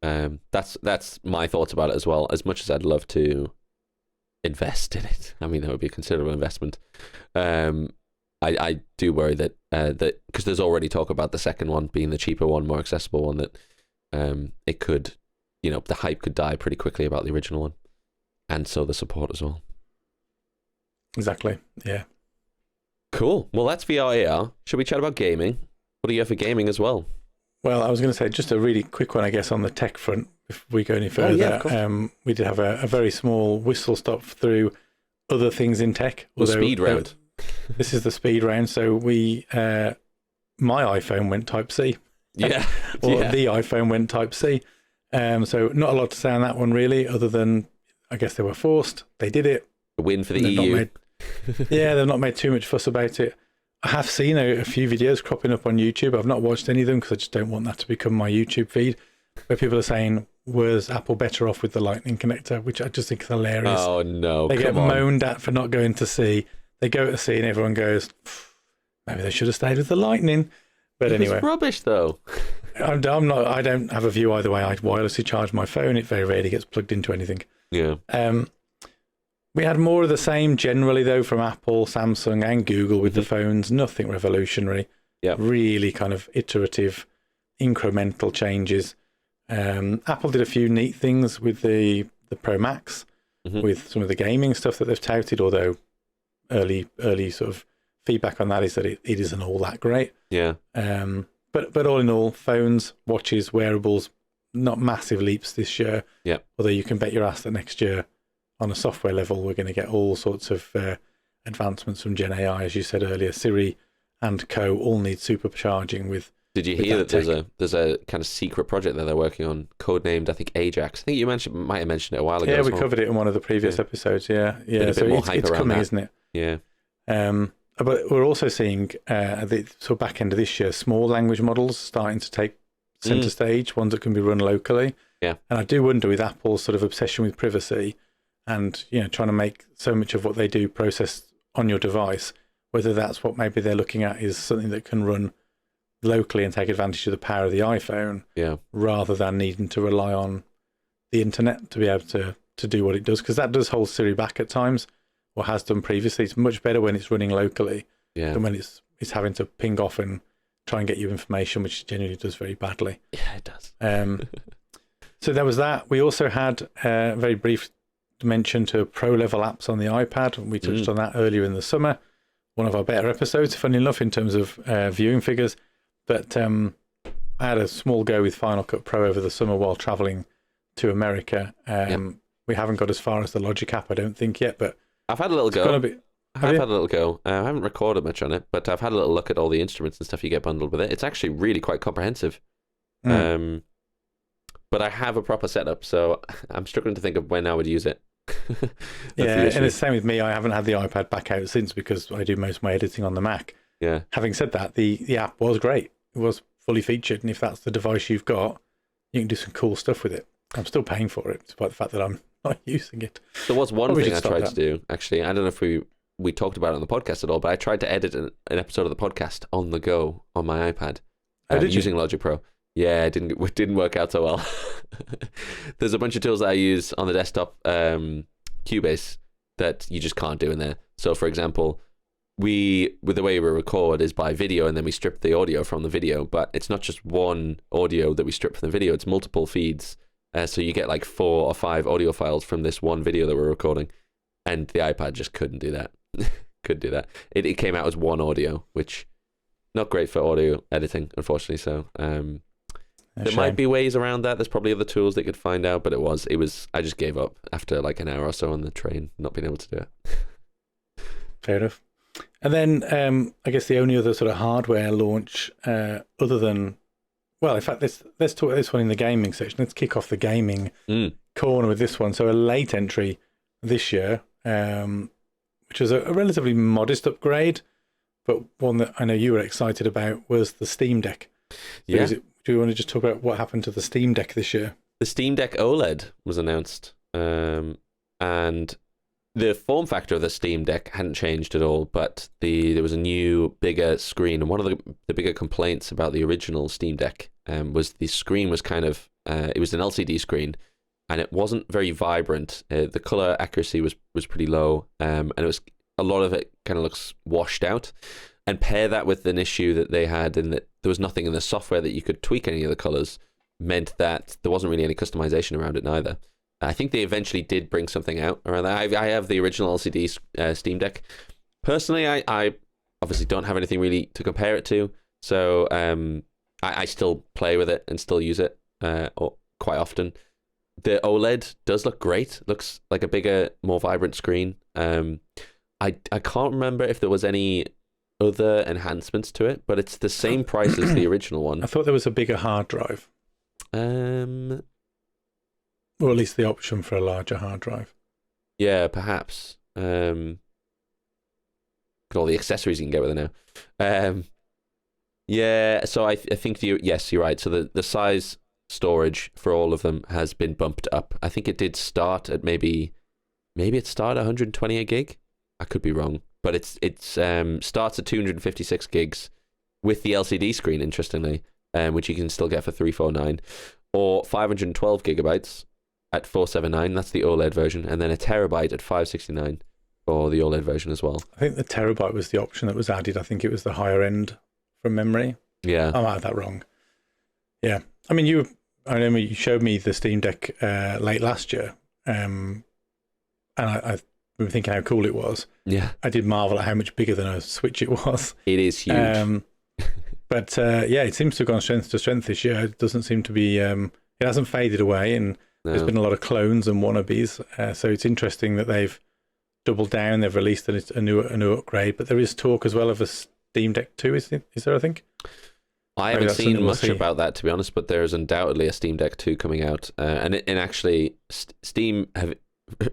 That's my thoughts about it as well. As much as I'd love to invest in it, I mean, that would be a considerable investment. I do worry that because there's already talk about the second one being the cheaper one, more accessible one, that it could, you know, the hype could die pretty quickly about the original one, and so the support as well. Exactly. Yeah. Cool. Well, that's VR AR. Should we chat about gaming? What do you have for gaming as well? Well, I was going to say just a really quick one, I guess, on the tech front. If we go any further, we did have a very small whistle stop through other things in tech. The speed round. This is the speed round. So my iPhone went Type C. Yeah. The iPhone went Type C. So not a lot to say on that one, really, other than I guess they were forced. They did it. A win for the EU. They've not made too much fuss about it. I have seen a few videos cropping up on YouTube. I've not watched any of them because I just don't want that to become my YouTube feed, where people are saying, was Apple better off with the Lightning connector, which I just think is hilarious. Oh, no. They get moaned at for not going to C. They go to C and everyone goes, maybe they should have stayed with the Lightning. But anyway. It's rubbish, though. I don't have a view either way. I wirelessly charge my phone. It very rarely gets plugged into anything. Yeah. We had more of the same generally, though, from Apple, Samsung, and Google with the phones. Nothing revolutionary. Yeah. Really kind of iterative, incremental changes. Apple did a few neat things with the Pro Max, with some of the gaming stuff that they've touted, although early sort of feedback on that is that it isn't all that great. Yeah. But all in all, phones, watches, wearables, not massive leaps this year. Yeah. Although you can bet your ass that next year, on a software level, we're going to get all sorts of advancements from GenAI, as you said earlier. Siri and Co. all need supercharging with. Did you hear that there's a kind of secret project that they're working on, codenamed, I think, Ajax? I think you might have mentioned it a while ago. Yeah, we covered it in one of the previous episodes. Yeah. So it's coming, isn't it? Yeah. But we're also seeing at the sort of back end of this year, small language models starting to take center stage, ones that can be run locally. Yeah. And I do wonder, with Apple's sort of obsession with privacy, and trying to make so much of what they do process on your device, whether that's what maybe they're looking at is something that can run locally and take advantage of the power of the iPhone, rather than needing to rely on the internet to be able to do what it does, because that does hold Siri back at times, or has done previously. It's much better when it's running locally than when it's is having to ping off and try and get you information, which generally does very badly. Yeah, it does. So there was that. We also had a very brief mention to pro-level apps on the iPad. We touched on that earlier in the summer. One of our better episodes, funny enough, in terms of viewing figures. But I had a small go with Final Cut Pro over the summer while traveling to America. We haven't got as far as the Logic app, I don't think, yet, but I've had a little go. I've had a little go. I haven't recorded much on it, but I've had a little look at all the instruments and stuff you get bundled with it. It's actually really quite comprehensive. But I have a proper setup, so I'm struggling to think of when I would use it. Yeah, and it's the same with me. I haven't had the iPad back out since because I do most of my editing on the Mac. Yeah. Having said that, the app was great. It was fully featured, and if that's the device you've got, you can do some cool stuff with it. I'm still paying for it, despite the fact that I'm not using it. There was one thing I tried to do, actually. I don't know if we talked about it on the podcast at all, but I tried to edit an episode of the podcast on the go on my iPad using Logic Pro. Yeah, it didn't work out so well. There's a bunch of tools that I use on the desktop, Cubase, that you just can't do in there. So, for example, with the way we record is by video, and then we strip the audio from the video. But it's not just one audio that we strip from the video; it's multiple feeds. So you get like 4 or 5 audio files from this one video that we're recording, and the iPad just couldn't do that. Couldn't do that. It came out as one audio, which not great for audio editing, unfortunately. So there might be ways around that. There's probably other tools that you could find out, but it was. I just gave up after like an hour or so on the train, not being able to do it. Fair enough. And then I guess the only other sort of hardware launch, other than, well, in fact, let's talk about this one in the gaming section. Let's kick off the gaming corner with this one. So a late entry this year, which was a relatively modest upgrade, but one that I know you were excited about, was the Steam Deck. Yeah. Do you want to just talk about what happened to the Steam Deck this year? The Steam Deck OLED was announced, and the form factor of the Steam Deck hadn't changed at all, but there was a new, bigger screen. And one of the bigger complaints about the original Steam Deck was the screen was kind of, it was an LCD screen, and it wasn't very vibrant. The color accuracy was pretty low, and it was a lot of it kind of looks washed out. And pair that with an issue that they had in that there was nothing in the software that you could tweak any of the colors, meant that there wasn't really any customization around it neither. I think they eventually did bring something out around that. I have the original LCD Steam Deck. Personally, I obviously don't have anything really to compare it to, so I still play with it and still use it quite often. The OLED does look great. Looks like a bigger, more vibrant screen. I can't remember if there was any other enhancements to it, but it's the same price as the original one. I thought there was a bigger hard drive. Or at least the option for a larger hard drive. Yeah, perhaps. Got all the accessories you can get with it now. Yeah, so I think yes, you're right. So the size storage for all of them has been bumped up. I think it did start at maybe it started at 128 gig. I could be wrong, but it starts at 256 gigs with the LCD screen, interestingly, which you can still get for $349, or 512 gigabytes at $479. That's the OLED version, and then a terabyte at $569 for the OLED version as well. I think the terabyte was the option that was added. I think it was the higher end from memory. Yeah, I might have that wrong. Yeah, I mean, I remember you showed me the Steam Deck late last year, and I remember thinking how cool it was. Yeah, I did marvel at how much bigger than a Switch it was. It is huge. But yeah, it seems to have gone strength to strength this year. It doesn't seem to be. It hasn't faded away, and there's been a lot of clones and wannabes. So it's interesting that they've doubled down. They've released a new upgrade, but there is talk as well of a Steam Deck 2. Is there? I think. I haven't seen much about that, to be honest, but there's undoubtedly a Steam Deck 2 coming out, and actually Steam have,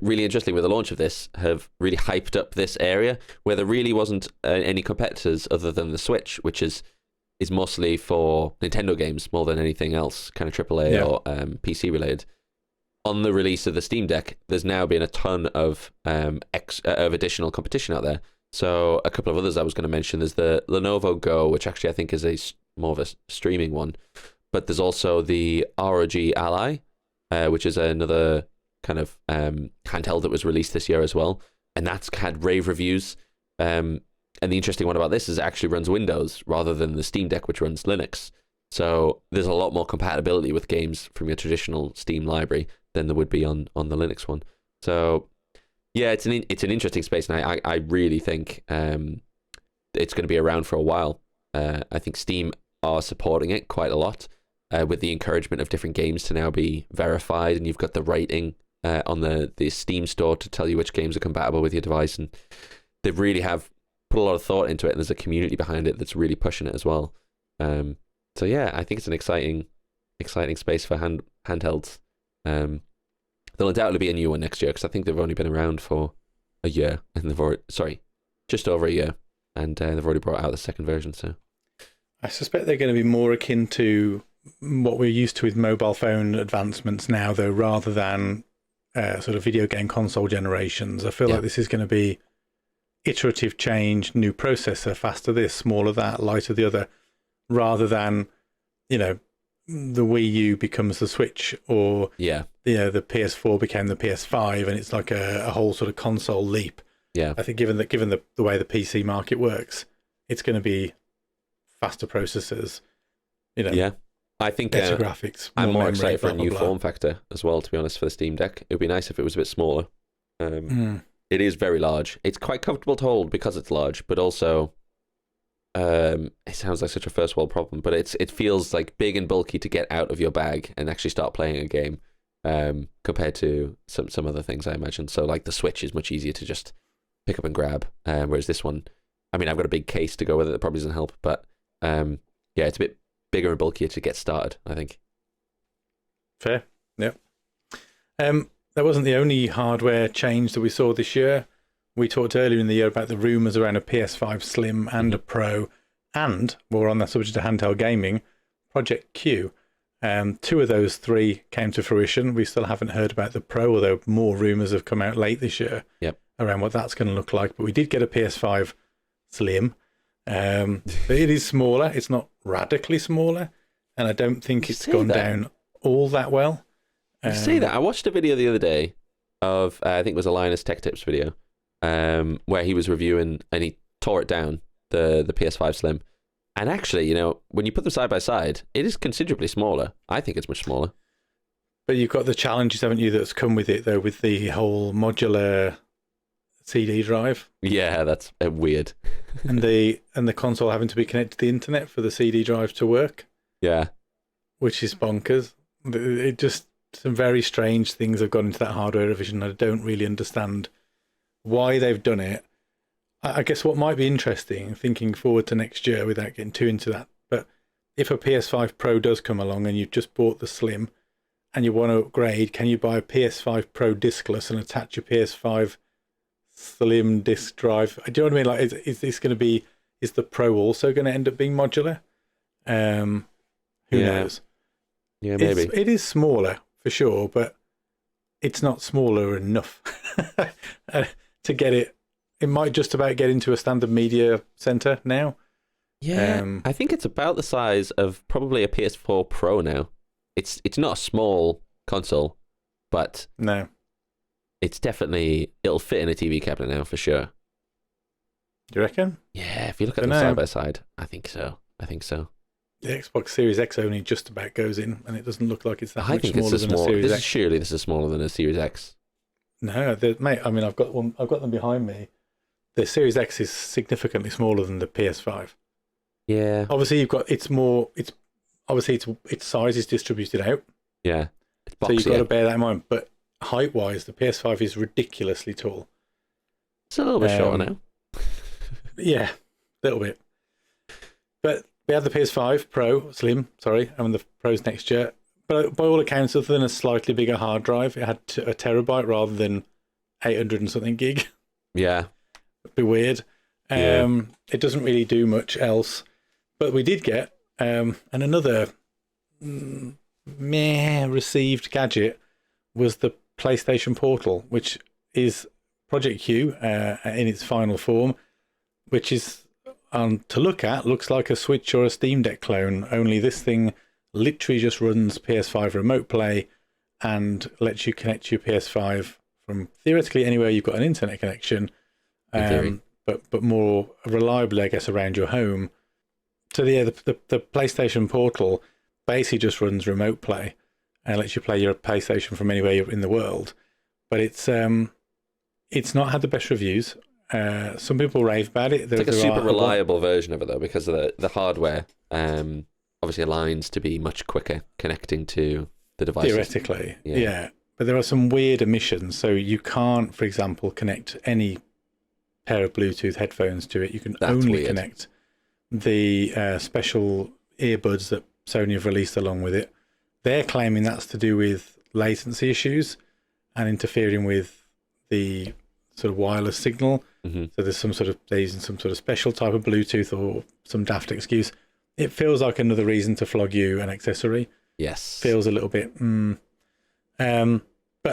really interestingly, with the launch of this, have really hyped up this area where there really wasn't any competitors other than the Switch, which is mostly for Nintendo games more than anything else, kind of AAA or PC related. On the release of the Steam Deck, there's now been a ton of additional competition out there. So a couple of others I was going to mention. There's the Lenovo Go, which actually I think is more of a streaming one. But there's also the ROG Ally, which is another kind of handheld that was released this year as well. And that's had rave reviews. And the interesting one about this is it actually runs Windows rather than the Steam Deck, which runs Linux. So there's a lot more compatibility with games from your traditional Steam library than there would be on the Linux one. So yeah, it's an interesting space, and I really think it's going to be around for a while. I think Steam are supporting it quite a lot, with the encouragement of different games to now be verified, and you've got the rating on the Steam store to tell you which games are compatible with your device, and they really have put a lot of thought into it, and there's a community behind it that's really pushing it as well. So yeah, I think it's an exciting space for handhelds. There'll undoubtedly be a new one next year, because I think they've only been around for a year, and just over a year, and they've already brought out the second version. So I suspect they're going to be more akin to what we're used to with mobile phone advancements now, though, rather than sort of video game console generations. I feel like this is going to be iterative change, new processor, faster this, smaller that, lighter the other, rather than, the Wii U becomes the Switch, or the PS4 became the PS5, and it's like a whole sort of console leap. Yeah, I think given the way the PC market works, it's going to be faster processors. I think better graphics. I'm more memory, excited for a new blah, blah. form factor as well, to be honest, for the Steam Deck. It would be nice if it was a bit smaller. It is very large. It's quite comfortable to hold because it's large, but also it sounds like such a first world problem, but it feels like big and bulky to get out of your bag and actually start playing a game, compared to some other things, I imagine. So like the Switch is much easier to just pick up and grab, whereas this one, I mean, I've got a big case to go with it. That probably doesn't help, but it's a bit bigger and bulkier to get started, I think. Fair, yeah. That wasn't the only hardware change that we saw this year. We talked earlier in the year about the rumours around a PS5 Slim and a Pro, and, while we're on that subject of handheld gaming, Project Q. Two of those three came to fruition. We still haven't heard about the Pro, although more rumours have come out late this year around what that's going to look like. But we did get a PS5 Slim. But it is smaller. It's not radically smaller, and I don't think it's gone down all that well. You say that. I watched a video the other day of, I think it was a Linus Tech Tips video, where he was reviewing, and he tore it down, the PS5 Slim. And actually, when you put them side by side, it is considerably smaller. I think it's much smaller. But you've got the challenges, haven't you, that's come with it, though, with the whole modular CD drive. Yeah, that's weird. and the console having to be connected to the internet for the CD drive to work. Yeah. Which is bonkers. It just, some very strange things have gone into that hardware revision. I don't really understand why they've done it. I guess what might be interesting, thinking forward to next year without getting too into that, but if a PS5 Pro does come along and you've just bought the Slim and you want to upgrade, can you buy a PS5 Pro diskless and attach your PS5 Slim disk drive? Do you know what I mean? Like, is this going to be, is the Pro also going to end up being modular? Who knows? Yeah, maybe. It is smaller for sure, but it's not smaller enough to get it. It might just about get into a standard media center now. Yeah, I think it's about the size of probably a PS4 Pro now. It's not a small console, but no, it's definitely, it'll fit in a TV cabinet now for sure. Do you reckon? Yeah, if you look at them side by side, I think so. The Xbox Series X only just about goes in, and it doesn't look like it's that much smaller than a Series X. Surely this is smaller than a Series X. No, mate. I mean, I've got them behind me. The Series X is significantly smaller than the PS5. Yeah. Obviously, its size is distributed out. Yeah. So you've got to bear that in mind. But height-wise, the PS5 is ridiculously tall. It's a little bit shorter now. Yeah, a little bit. But we had the PS5 Pro, Slim, and the Pros next year. But by all accounts, other than a slightly bigger hard drive, it had a terabyte rather than 800 and something gig. Yeah. It'd be weird. It doesn't really do much else. But we did get, and another received gadget was the PlayStation Portal, which is Project Q in its final form, which is, to look at, looks like a Switch or a Steam Deck clone, only this thing literally just runs PS5 remote play and lets you connect your PS5 from theoretically anywhere you've got an internet connection. but more reliably, I guess, around your home. So the PlayStation Portal basically just runs remote play and lets you play your PlayStation from anywhere you're in the world. But it's not had the best reviews. Some people rave about it. It's like a super reliable version of it though, because of the hardware. Obviously aligns to be much quicker connecting to the devices. Theoretically, yeah. But there are some weird omissions. So you can't, for example, connect any pair of Bluetooth headphones to it. You can only connect the special earbuds that Sony have released along with it. They're claiming that's to do with latency issues and interfering with the sort of wireless signal. So there's they're using some sort of special type of Bluetooth or some daft excuse. It feels like another reason to flog you an accessory. Yes. Feels a little bit. But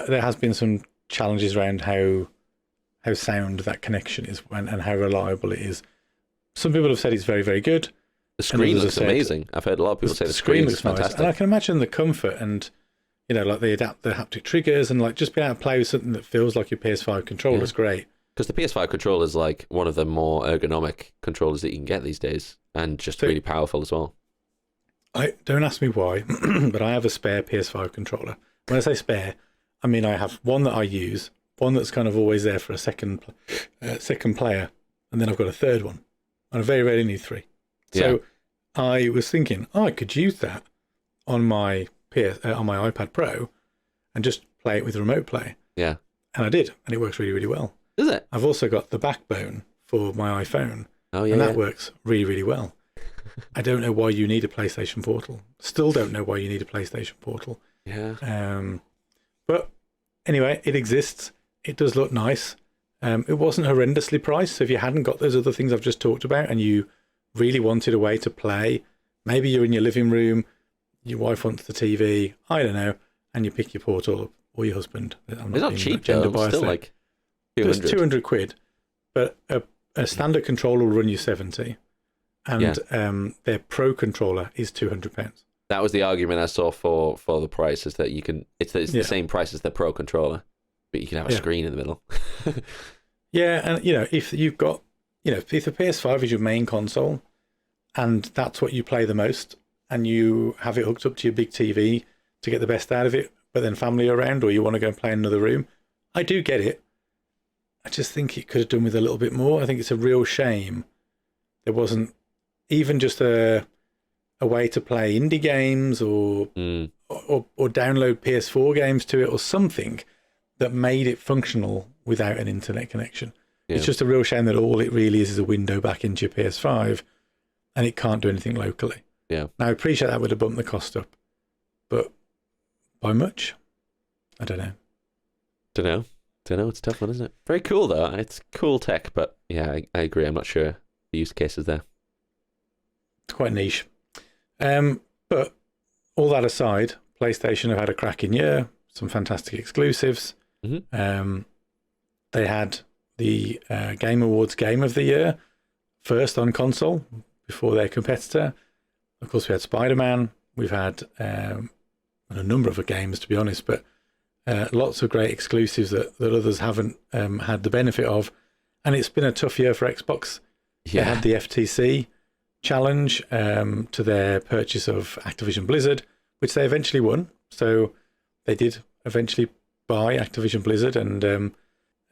there has been some challenges around how sound that connection is and how reliable it is. Some people have said it's very, very good. The screen looks amazing. I've heard a lot of people say the screen looks fantastic. Nice. And I can imagine the comfort and, like they adapt the haptic triggers and like just being able to play with something that feels like your PS5 controller is great. Because the PS5 controller is like one of the more ergonomic controllers that you can get these days, and just really powerful as well. Don't ask me why, but I have a spare PS5 controller. When I say spare, I mean I have one that I use, one that's kind of always there for a second player, and then I've got a third one. And I very rarely need three. So I was thinking, I could use that on my on my iPad Pro and just play it with remote play. Yeah. And I did, and it works really, really well. Is it? I've also got the backbone for my iPhone. Oh, yeah. And that works really, really well. I don't know why you need a PlayStation Portal. Still don't know why you need a PlayStation Portal. Yeah. But anyway, it exists. It does look nice. It wasn't horrendously priced. So if you hadn't got those other things I've just talked about and you really wanted a way to play, maybe you're in your living room, your wife wants the TV, I don't know, and you pick your Portal up, or your husband. It's not cheap though. It's still like 200. It's 200 quid. But a standard controller will run you 70. And their Pro controller is £200. That was the argument I saw for the price, is that you can it's the same price as the Pro controller, but you can have a screen in the middle. Yeah, and if you've got if the PS5 is your main console and that's what you play the most, and you have it hooked up to your big TV to get the best out of it, but then family are around, or you want to go and play in another room, I do get it. I just think it could have done with a little bit more. I think it's a real shame there wasn't even just a way to play indie games or download PS4 games to it, or something that made it functional without an internet connection. Yeah. It's just a real shame that all it really is a window back into your PS5 and it can't do anything locally. Yeah. Now, I appreciate that would have bumped the cost up, but by much? I don't know. Don't know. It's a tough one, isn't it? Very cool, though. It's cool tech, but yeah, I agree. I'm not sure the use cases there. It's quite niche. But all that aside, PlayStation have had a cracking year, some fantastic exclusives. Mm-hmm. They had the Game Awards Game of the Year first on console before their competitor. Of course, we had Spider-Man. We've had a number of games, to be honest, but lots of great exclusives that others haven't had the benefit of. And it's been a tough year for Xbox. Yeah. They had the FTC challenge to their purchase of Activision Blizzard, which they eventually won. So they did eventually buy Activision Blizzard. And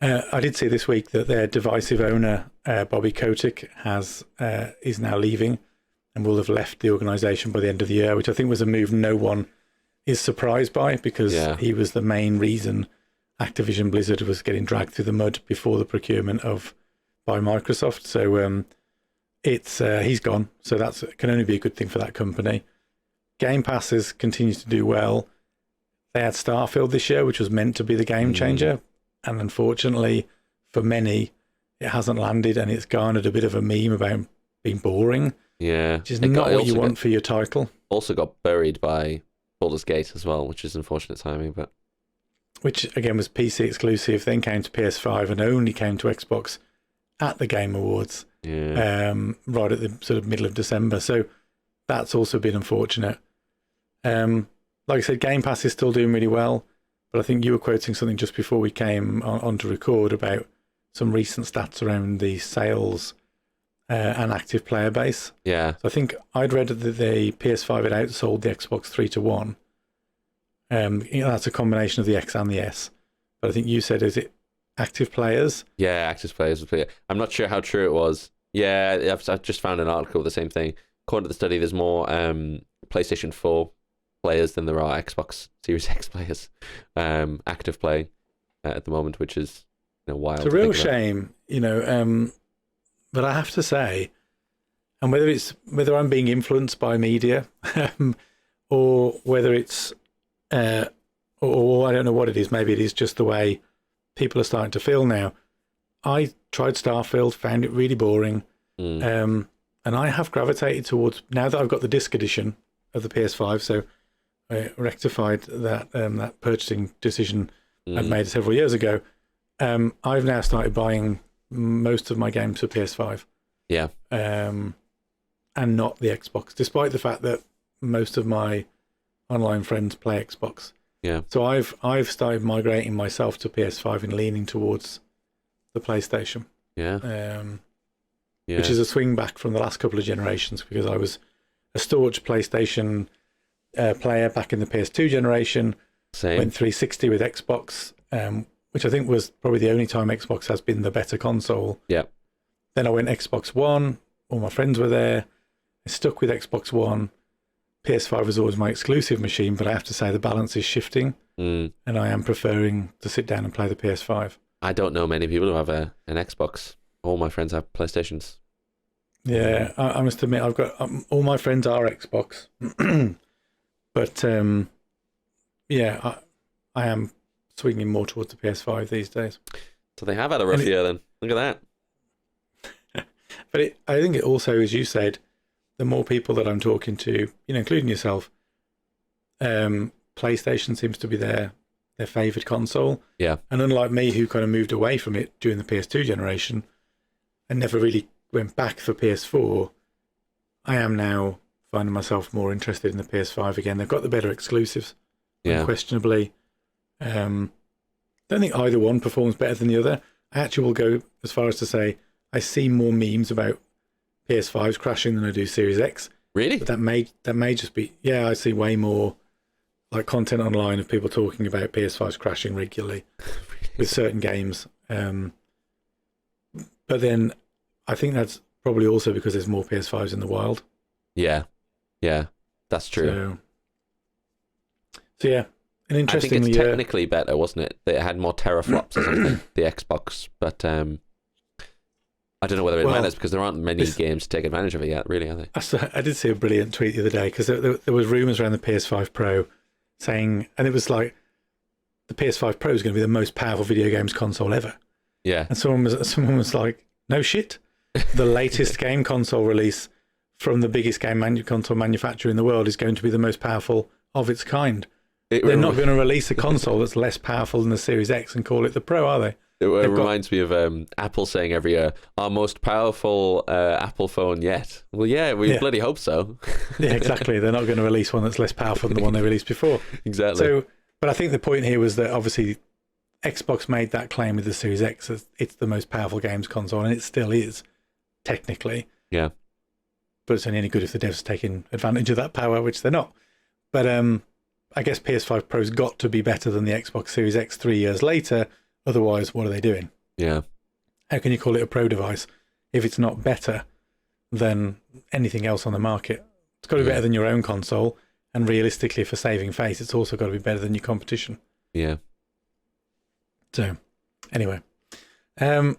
I did see this week that their divisive owner, Bobby Kotick, is now leaving and will have left the organisation by the end of the year, which I think was a move no one is surprised by, because he was the main reason Activision Blizzard was getting dragged through the mud before the procurement by Microsoft. So he's gone. So that can only be a good thing for that company. Game Passes continue to do well. They had Starfield this year, which was meant to be the game changer. And unfortunately, for many, it hasn't landed, and it's garnered a bit of a meme about being boring. Yeah. Which is not what you want for your title. Also got buried by Baldur's Gate as well, which is unfortunate timing. But which, again, was PC exclusive, then came to PS5 and only came to Xbox at the Game Awards. Yeah. Right at the sort of middle of December. So that's also been unfortunate. Like I said, Game Pass is still doing really well, but I think you were quoting something just before we came on to record about some recent stats around the sales and active player base. Yeah. So I think I'd read that the PS5 had outsold the Xbox 3-1. That's a combination of the X and the S. But I think you said, is it active players? Yeah, active players. I'm not sure how true it was. Yeah, I've just found an article with the same thing. According to the study, there's more PlayStation 4 players than there are Xbox Series X players active play at the moment, which is wild. It's a real shame, but I have to say, and whether I'm being influenced by media or whether it's or I don't know what it is, maybe it is just the way people are starting to feel now. I tried Starfield, found it really boring, and I have gravitated towards, now that I've got the disc edition of the PS5, so I rectified that purchasing decision I'd made several years ago. I've now started buying most of my games for PS5. Yeah. And not the Xbox, despite the fact that most of my online friends play Xbox. Yeah. So I've started migrating myself to PS5 and leaning towards the PlayStation. Yeah. Which is a swing back from the last couple of generations, because I was a staunch PlayStation player back in the PS2 generation. Same. Went 360 with Xbox, which I think was probably the only time Xbox has been the better console. Yeah. Then I went Xbox One. All my friends were there. I stuck with Xbox One. PS5 was always my exclusive machine, but I have to say the balance is shifting, and I am preferring to sit down and play the PS5. I don't know many people who have an Xbox. All my friends have PlayStations. Yeah, I must admit, I've got all my friends are Xbox, but I am swinging more towards the PS5 these days. So they have had a rough year then. Look at that. But I think it also, as you said, the more people that I'm talking to, including yourself, PlayStation seems to be their favoured console. Yeah. And unlike me, who kind of moved away from it during the PS2 generation and never really went back for PS4, I am now finding myself more interested in the PS5 again. They've got the better exclusives, unquestionably. Don't think either one performs better than the other. I actually will go as far as to say I see more memes about PS5s crashing than I do Series X. Really? But that may just be, I see way more like content online of people talking about PS5s crashing regularly with certain games. But then I think that's probably also because there's more PS5s in the wild. Yeah, that's true. So yeah, an interesting. I think it's technically better, wasn't it? It had more teraflops or something, the Xbox, but I don't know whether it matters because there aren't many games to take advantage of it yet, really, are they? I did see a brilliant tweet the other day because there was rumours around the PS5 Pro saying, and it was like, the PS5 Pro is going to be the most powerful video games console ever. Yeah. And someone was like, no shit. The latest game console release from the biggest game console manufacturer in the world is going to be the most powerful of its kind. They're not going to release a console that's less powerful than the Series X and call it the Pro, are they? It reminds me of Apple saying every year, our most powerful Apple phone yet. Well, yeah, we bloody hope so. Yeah, exactly. They're not going to release one that's less powerful than the one they released before. Exactly. So, but I think the point here was that obviously Xbox made that claim with the Series X as it's the most powerful games console, and it still is, technically. Yeah. But it's only any good if the devs are taking advantage of that power, which they're not. But I guess PS5 Pro's got to be better than the Xbox Series X 3 years later. Otherwise, what are they doing? Yeah. How can you call it a pro device if it's not better than anything else on the market? It's got to be better than your own console, and realistically, for saving face, it's also got to be better than your competition. Yeah. So, anyway, a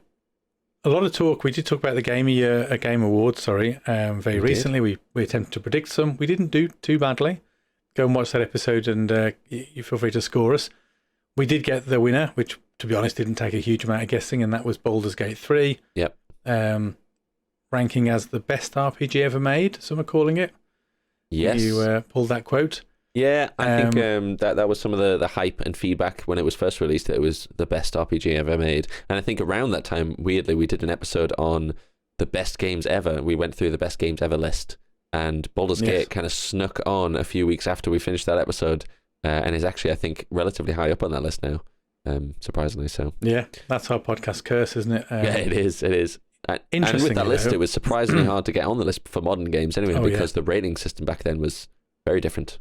lot of talk. We did talk about the Game Awards. Very recently. We attempted to predict some. We didn't do too badly. Go and watch that episode, and you feel free to score us. We did get the winner, which, to be honest, didn't take a huge amount of guessing, and that was Baldur's Gate 3. Yep. Ranking as the best RPG ever made, some are calling it. Yes. You pulled that quote. Yeah, I think that was some of the hype and feedback when it was first released, that it was the best RPG ever made. And I think around that time, weirdly, we did an episode on the best games ever. We went through the best games ever list, and Baldur's Gate kind of snuck on a few weeks after we finished that episode. And is actually, I think, relatively high up on that list now. surprisingly so. Yeah, that's our podcast curse, isn't it? Yeah, it is. It is. And with that Interestingly, list, though- it was surprisingly hard to get on the list for modern games anyway, Oh, because the rating system back then was very different.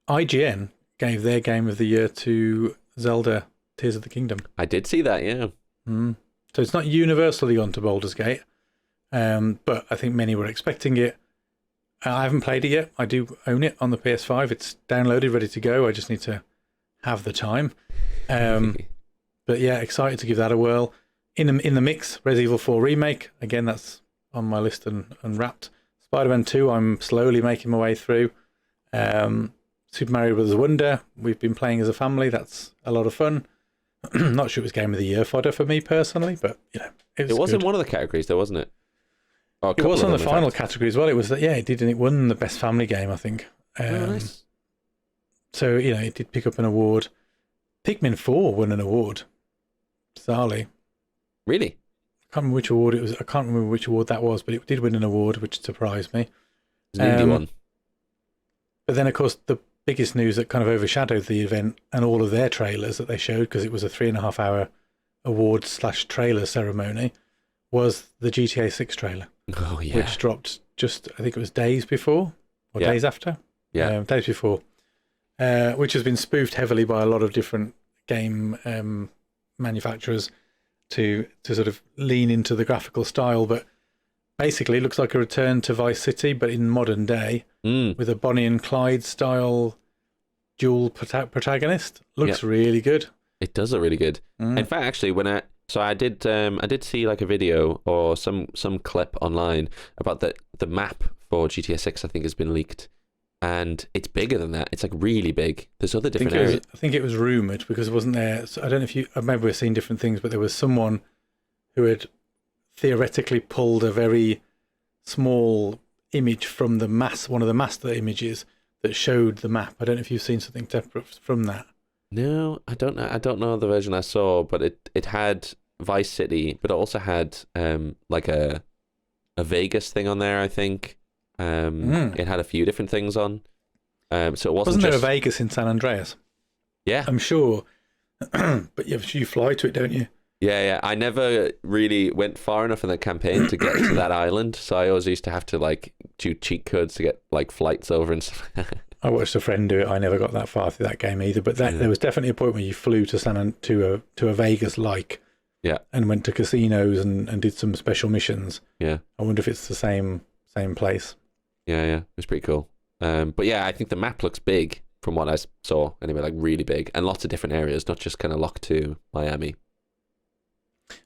IGN gave their game of the year to Zelda Tears of the Kingdom. I did see that, yeah. So it's not universally gone to Baldur's Gate, but I think many were expecting it. I haven't played it yet. I do own it on the PS5. It's downloaded, ready to go. I just need to have the time. But yeah, excited to give that a whirl. In the mix, Resident Evil 4 Remake. Again, that's on my list and wrapped. Spider-Man 2, I'm slowly making my way through. Super Mario Bros. Wonder, we've been playing as a family. That's a lot of fun. Not sure it was Game of the Year fodder for me personally, but it was good. in one of the categories, though, wasn't it? It was on the final category as well. It was it did, and it won the best family game, I think. Nice. So it did pick up an award. Pikmin 4 won an award. Bizarrely. Really? I can't remember which award it was. I can't remember which award that was, but it did win an award, which surprised me. It was an indie one. But then, of course, the biggest news that kind of overshadowed the event and all of their trailers that they showed, because it was a 3.5-hour award/trailer ceremony, was the GTA 6 trailer. Oh, yeah. Which dropped just, I think it was days before or days after. Yeah. Days before. Which has been spoofed heavily by a lot of different game manufacturers to sort of lean into the graphical style. But basically, it looks like a return to Vice City, but in modern day, with a Bonnie and Clyde style dual protagonist. Looks really good. It does look really good. In fact, actually, I did see like a video or some clip online about the map for GTA 6. I think has been leaked, and it's bigger than that. It's like really big. There's other different areas. I think it was rumored because it wasn't there. So I don't know if maybe we've seen different things, but there was someone who had theoretically pulled a very small image from one of the master images that showed the map. I don't know if you've seen something separate from that. No, I don't know. I don't know the version I saw, but it had Vice City, but it also had like a Vegas thing on there, I think. It had a few different things on. So it wasn't there a Vegas in San Andreas? Yeah, I'm sure. But you fly to it, don't you? Yeah. I never really went far enough in the campaign to get to that island, so I always used to have to like do cheat codes to get like flights over and stuff. I watched a friend do it. I never got that far through that game either. But there was definitely a point where you flew to to a Vegas and went to casinos and did some special missions. Yeah, I wonder if it's the same place. Yeah, it was pretty cool. But yeah, I think the map looks big from what I saw. Anyway, like really big and lots of different areas, not just kind of locked to Miami.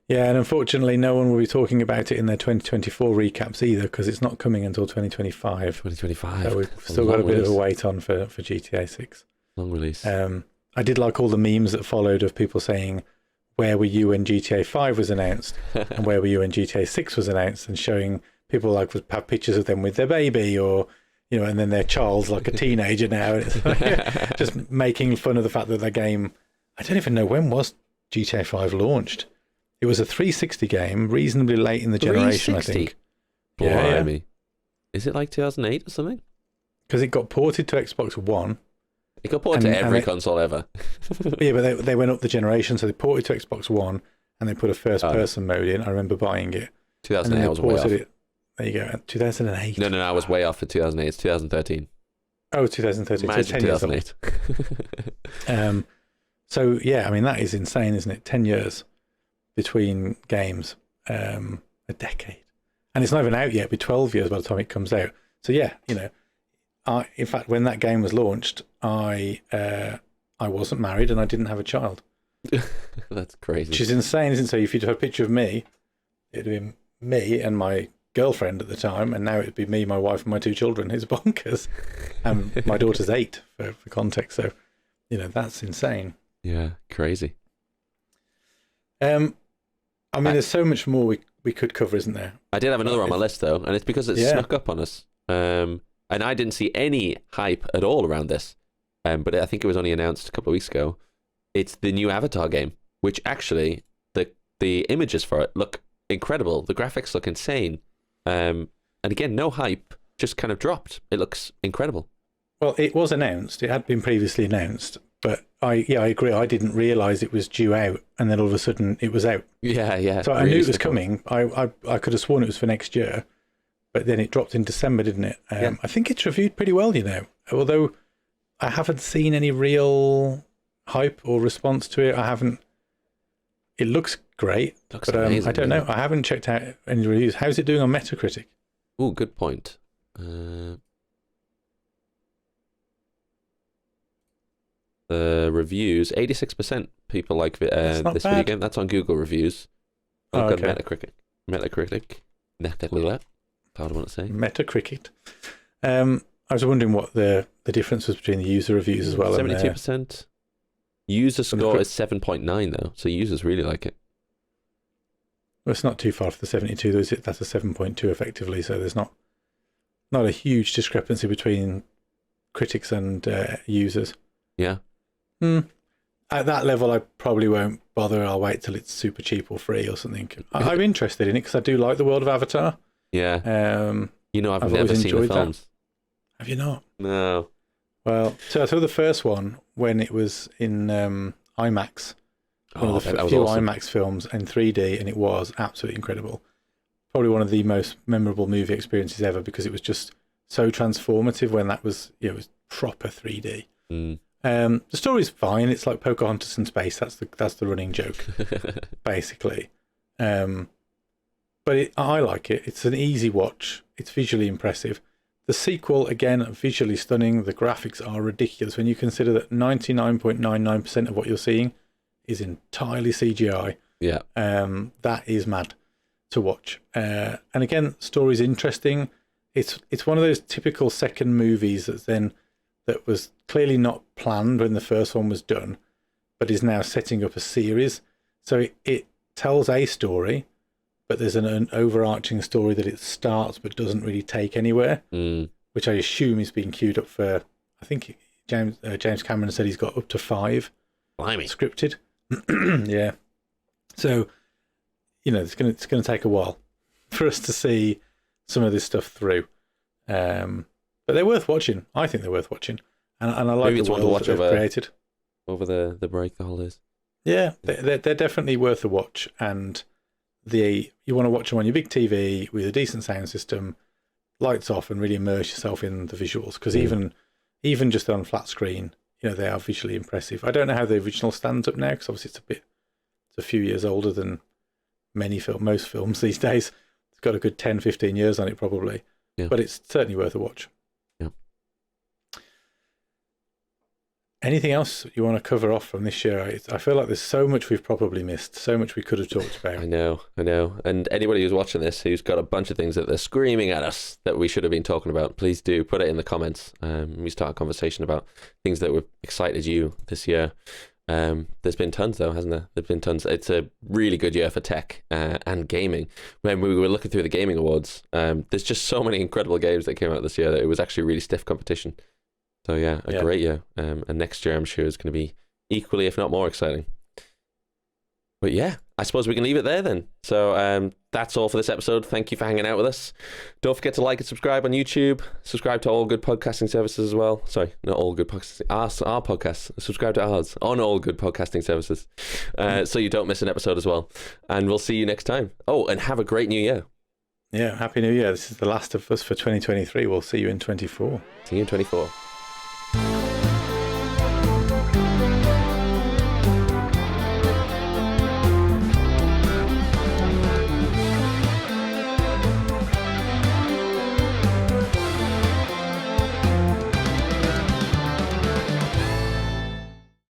Yeah, and unfortunately, no one will be talking about it in their 2024 recaps either, because it's not coming until 2025. 2025. So we've still got a bit of a wait on for GTA 6. Long release. I did like all the memes that followed of people saying, "Where were you when GTA 5 was announced?" and "Where were you when GTA 6 was announced?" and showing people like would have pictures of them with their baby or and then their child's like a teenager now. And it's just making fun of the fact that the game. I don't even know when was GTA 5 launched. It was a 360 game, reasonably late in the generation, I think. Blimey. Yeah. Is it like 2008 or something? Because it got ported to Xbox One. It got ported to every console ever. Yeah, but they went up the generation, so they ported to Xbox One and they put a first-person mode in. I remember buying it. 2008 was way off. There you go. 2008. No, I was way off for 2008. It's 2013. Oh, 2013. Imagine so 10 years 2008. So, yeah, I mean, that is insane, isn't it? 10 years between games, a decade. And it's not even out yet. It'll be 12 years by the time it comes out. So, yeah, in fact, when that game was launched, I wasn't married and I didn't have a child. That's crazy. Which is insane, isn't it? So if you have a picture of me, it'd be me and my girlfriend at the time, and now it'd be me, my wife, and my 2 children. It's bonkers. And my daughter's 8, for context. So, that's insane. Yeah, crazy. I mean, there's so much more we could cover, isn't there? I did have another on my list, though, and it's because it snuck up on us. And I didn't see any hype at all around this. But I think it was only announced a couple of weeks ago. It's the new Avatar game, which actually, the images for it look incredible. The graphics look insane. And again, no hype, just kind of dropped. It looks incredible. Well, it was announced. It had been previously announced, but I agree. I didn't realise it was due out, and then all of a sudden it was out. Yeah. So I knew it was coming. I could have sworn it was for next year, but then it dropped in December, didn't it? I think it's reviewed pretty well, although I haven't seen any real hype or response to it. I haven't. It looks great, Looks but amazing, I don't know. I haven't checked out any reviews. How's it doing on Metacritic? Oh, good point. The reviews, 86% people like this video game. That's on Google reviews. I've got Metacritic. How do I want to say? Metacritic. I was wondering what the difference was between the user reviews as well. 72%. User score is 7.9 though, so users really like it. Well, it's not too far for the 72, though, is it? That's a 7.2 effectively, so there's not a huge discrepancy between critics and users. Yeah. At that level, I probably won't bother. I'll wait till it's super cheap or free or something. I'm interested in it because I do like the world of Avatar. Yeah. I've never seen the films. That. Have you not? No. Well, so I saw the first one when it was in IMAX. One of the few awesome IMAX films in 3D, and it was absolutely incredible. Probably one of the most memorable movie experiences ever because it was just so transformative when that was, it was proper 3D. The story's fine. It's like Pocahontas in space. That's the running joke, basically. But I like it. It's an easy watch. It's visually impressive. The sequel, again, visually stunning. The graphics are ridiculous when you consider that 99.99% of what you're seeing is entirely CGI. Yeah. That is mad to watch. And again, story's interesting. It's one of those typical second movies that was clearly not planned when the first one was done, but is now setting up a series. So it tells a story, but there's an overarching story that it starts but doesn't really take anywhere, which I assume is being queued up for. I think James Cameron said he's got up to 5 scripted. Yeah. So, it's going to take a while for us to see some of this stuff through. But they're worth watching. I think they're worth watching. And I like the world that they've created. Over the break, the holidays. Yeah, they're definitely worth a watch. And you want to watch them on your big TV with a decent sound system, lights off, and really immerse yourself in the visuals. Because even just on flat screen, they are visually impressive. I don't know how the original stands up now, because obviously it's a few years older than most films these days. It's got a good 10, 15 years on it probably. Yeah. But it's certainly worth a watch. Yeah. Anything else you want to cover off from this year? I feel like there's so much we've probably missed, so much we could have talked about. I know. And anybody who's watching this who's got a bunch of things that they're screaming at us that we should have been talking about, please do put it in the comments. We start a conversation about things that were excited you this year. There's been tons though, hasn't there? There's been tons. It's a really good year for tech and gaming. When we were looking through the gaming awards, there's just so many incredible games that came out this year that it was actually really stiff competition. So yeah, a great year. And next year I'm sure is going to be equally, if not more exciting. But yeah, I suppose we can leave it there then. So that's all for this episode. Thank you for hanging out with us. Don't forget to like and subscribe on YouTube. Subscribe to all good podcasting services as well. Sorry, not all good podcasting. Our podcasts. Subscribe to ours on all good podcasting services, so you don't miss an episode as well. And we'll see you next time. Oh, and have a great new year. Yeah, Happy New Year. This is the last of us for 2023. We'll see you in 24. See you in 24.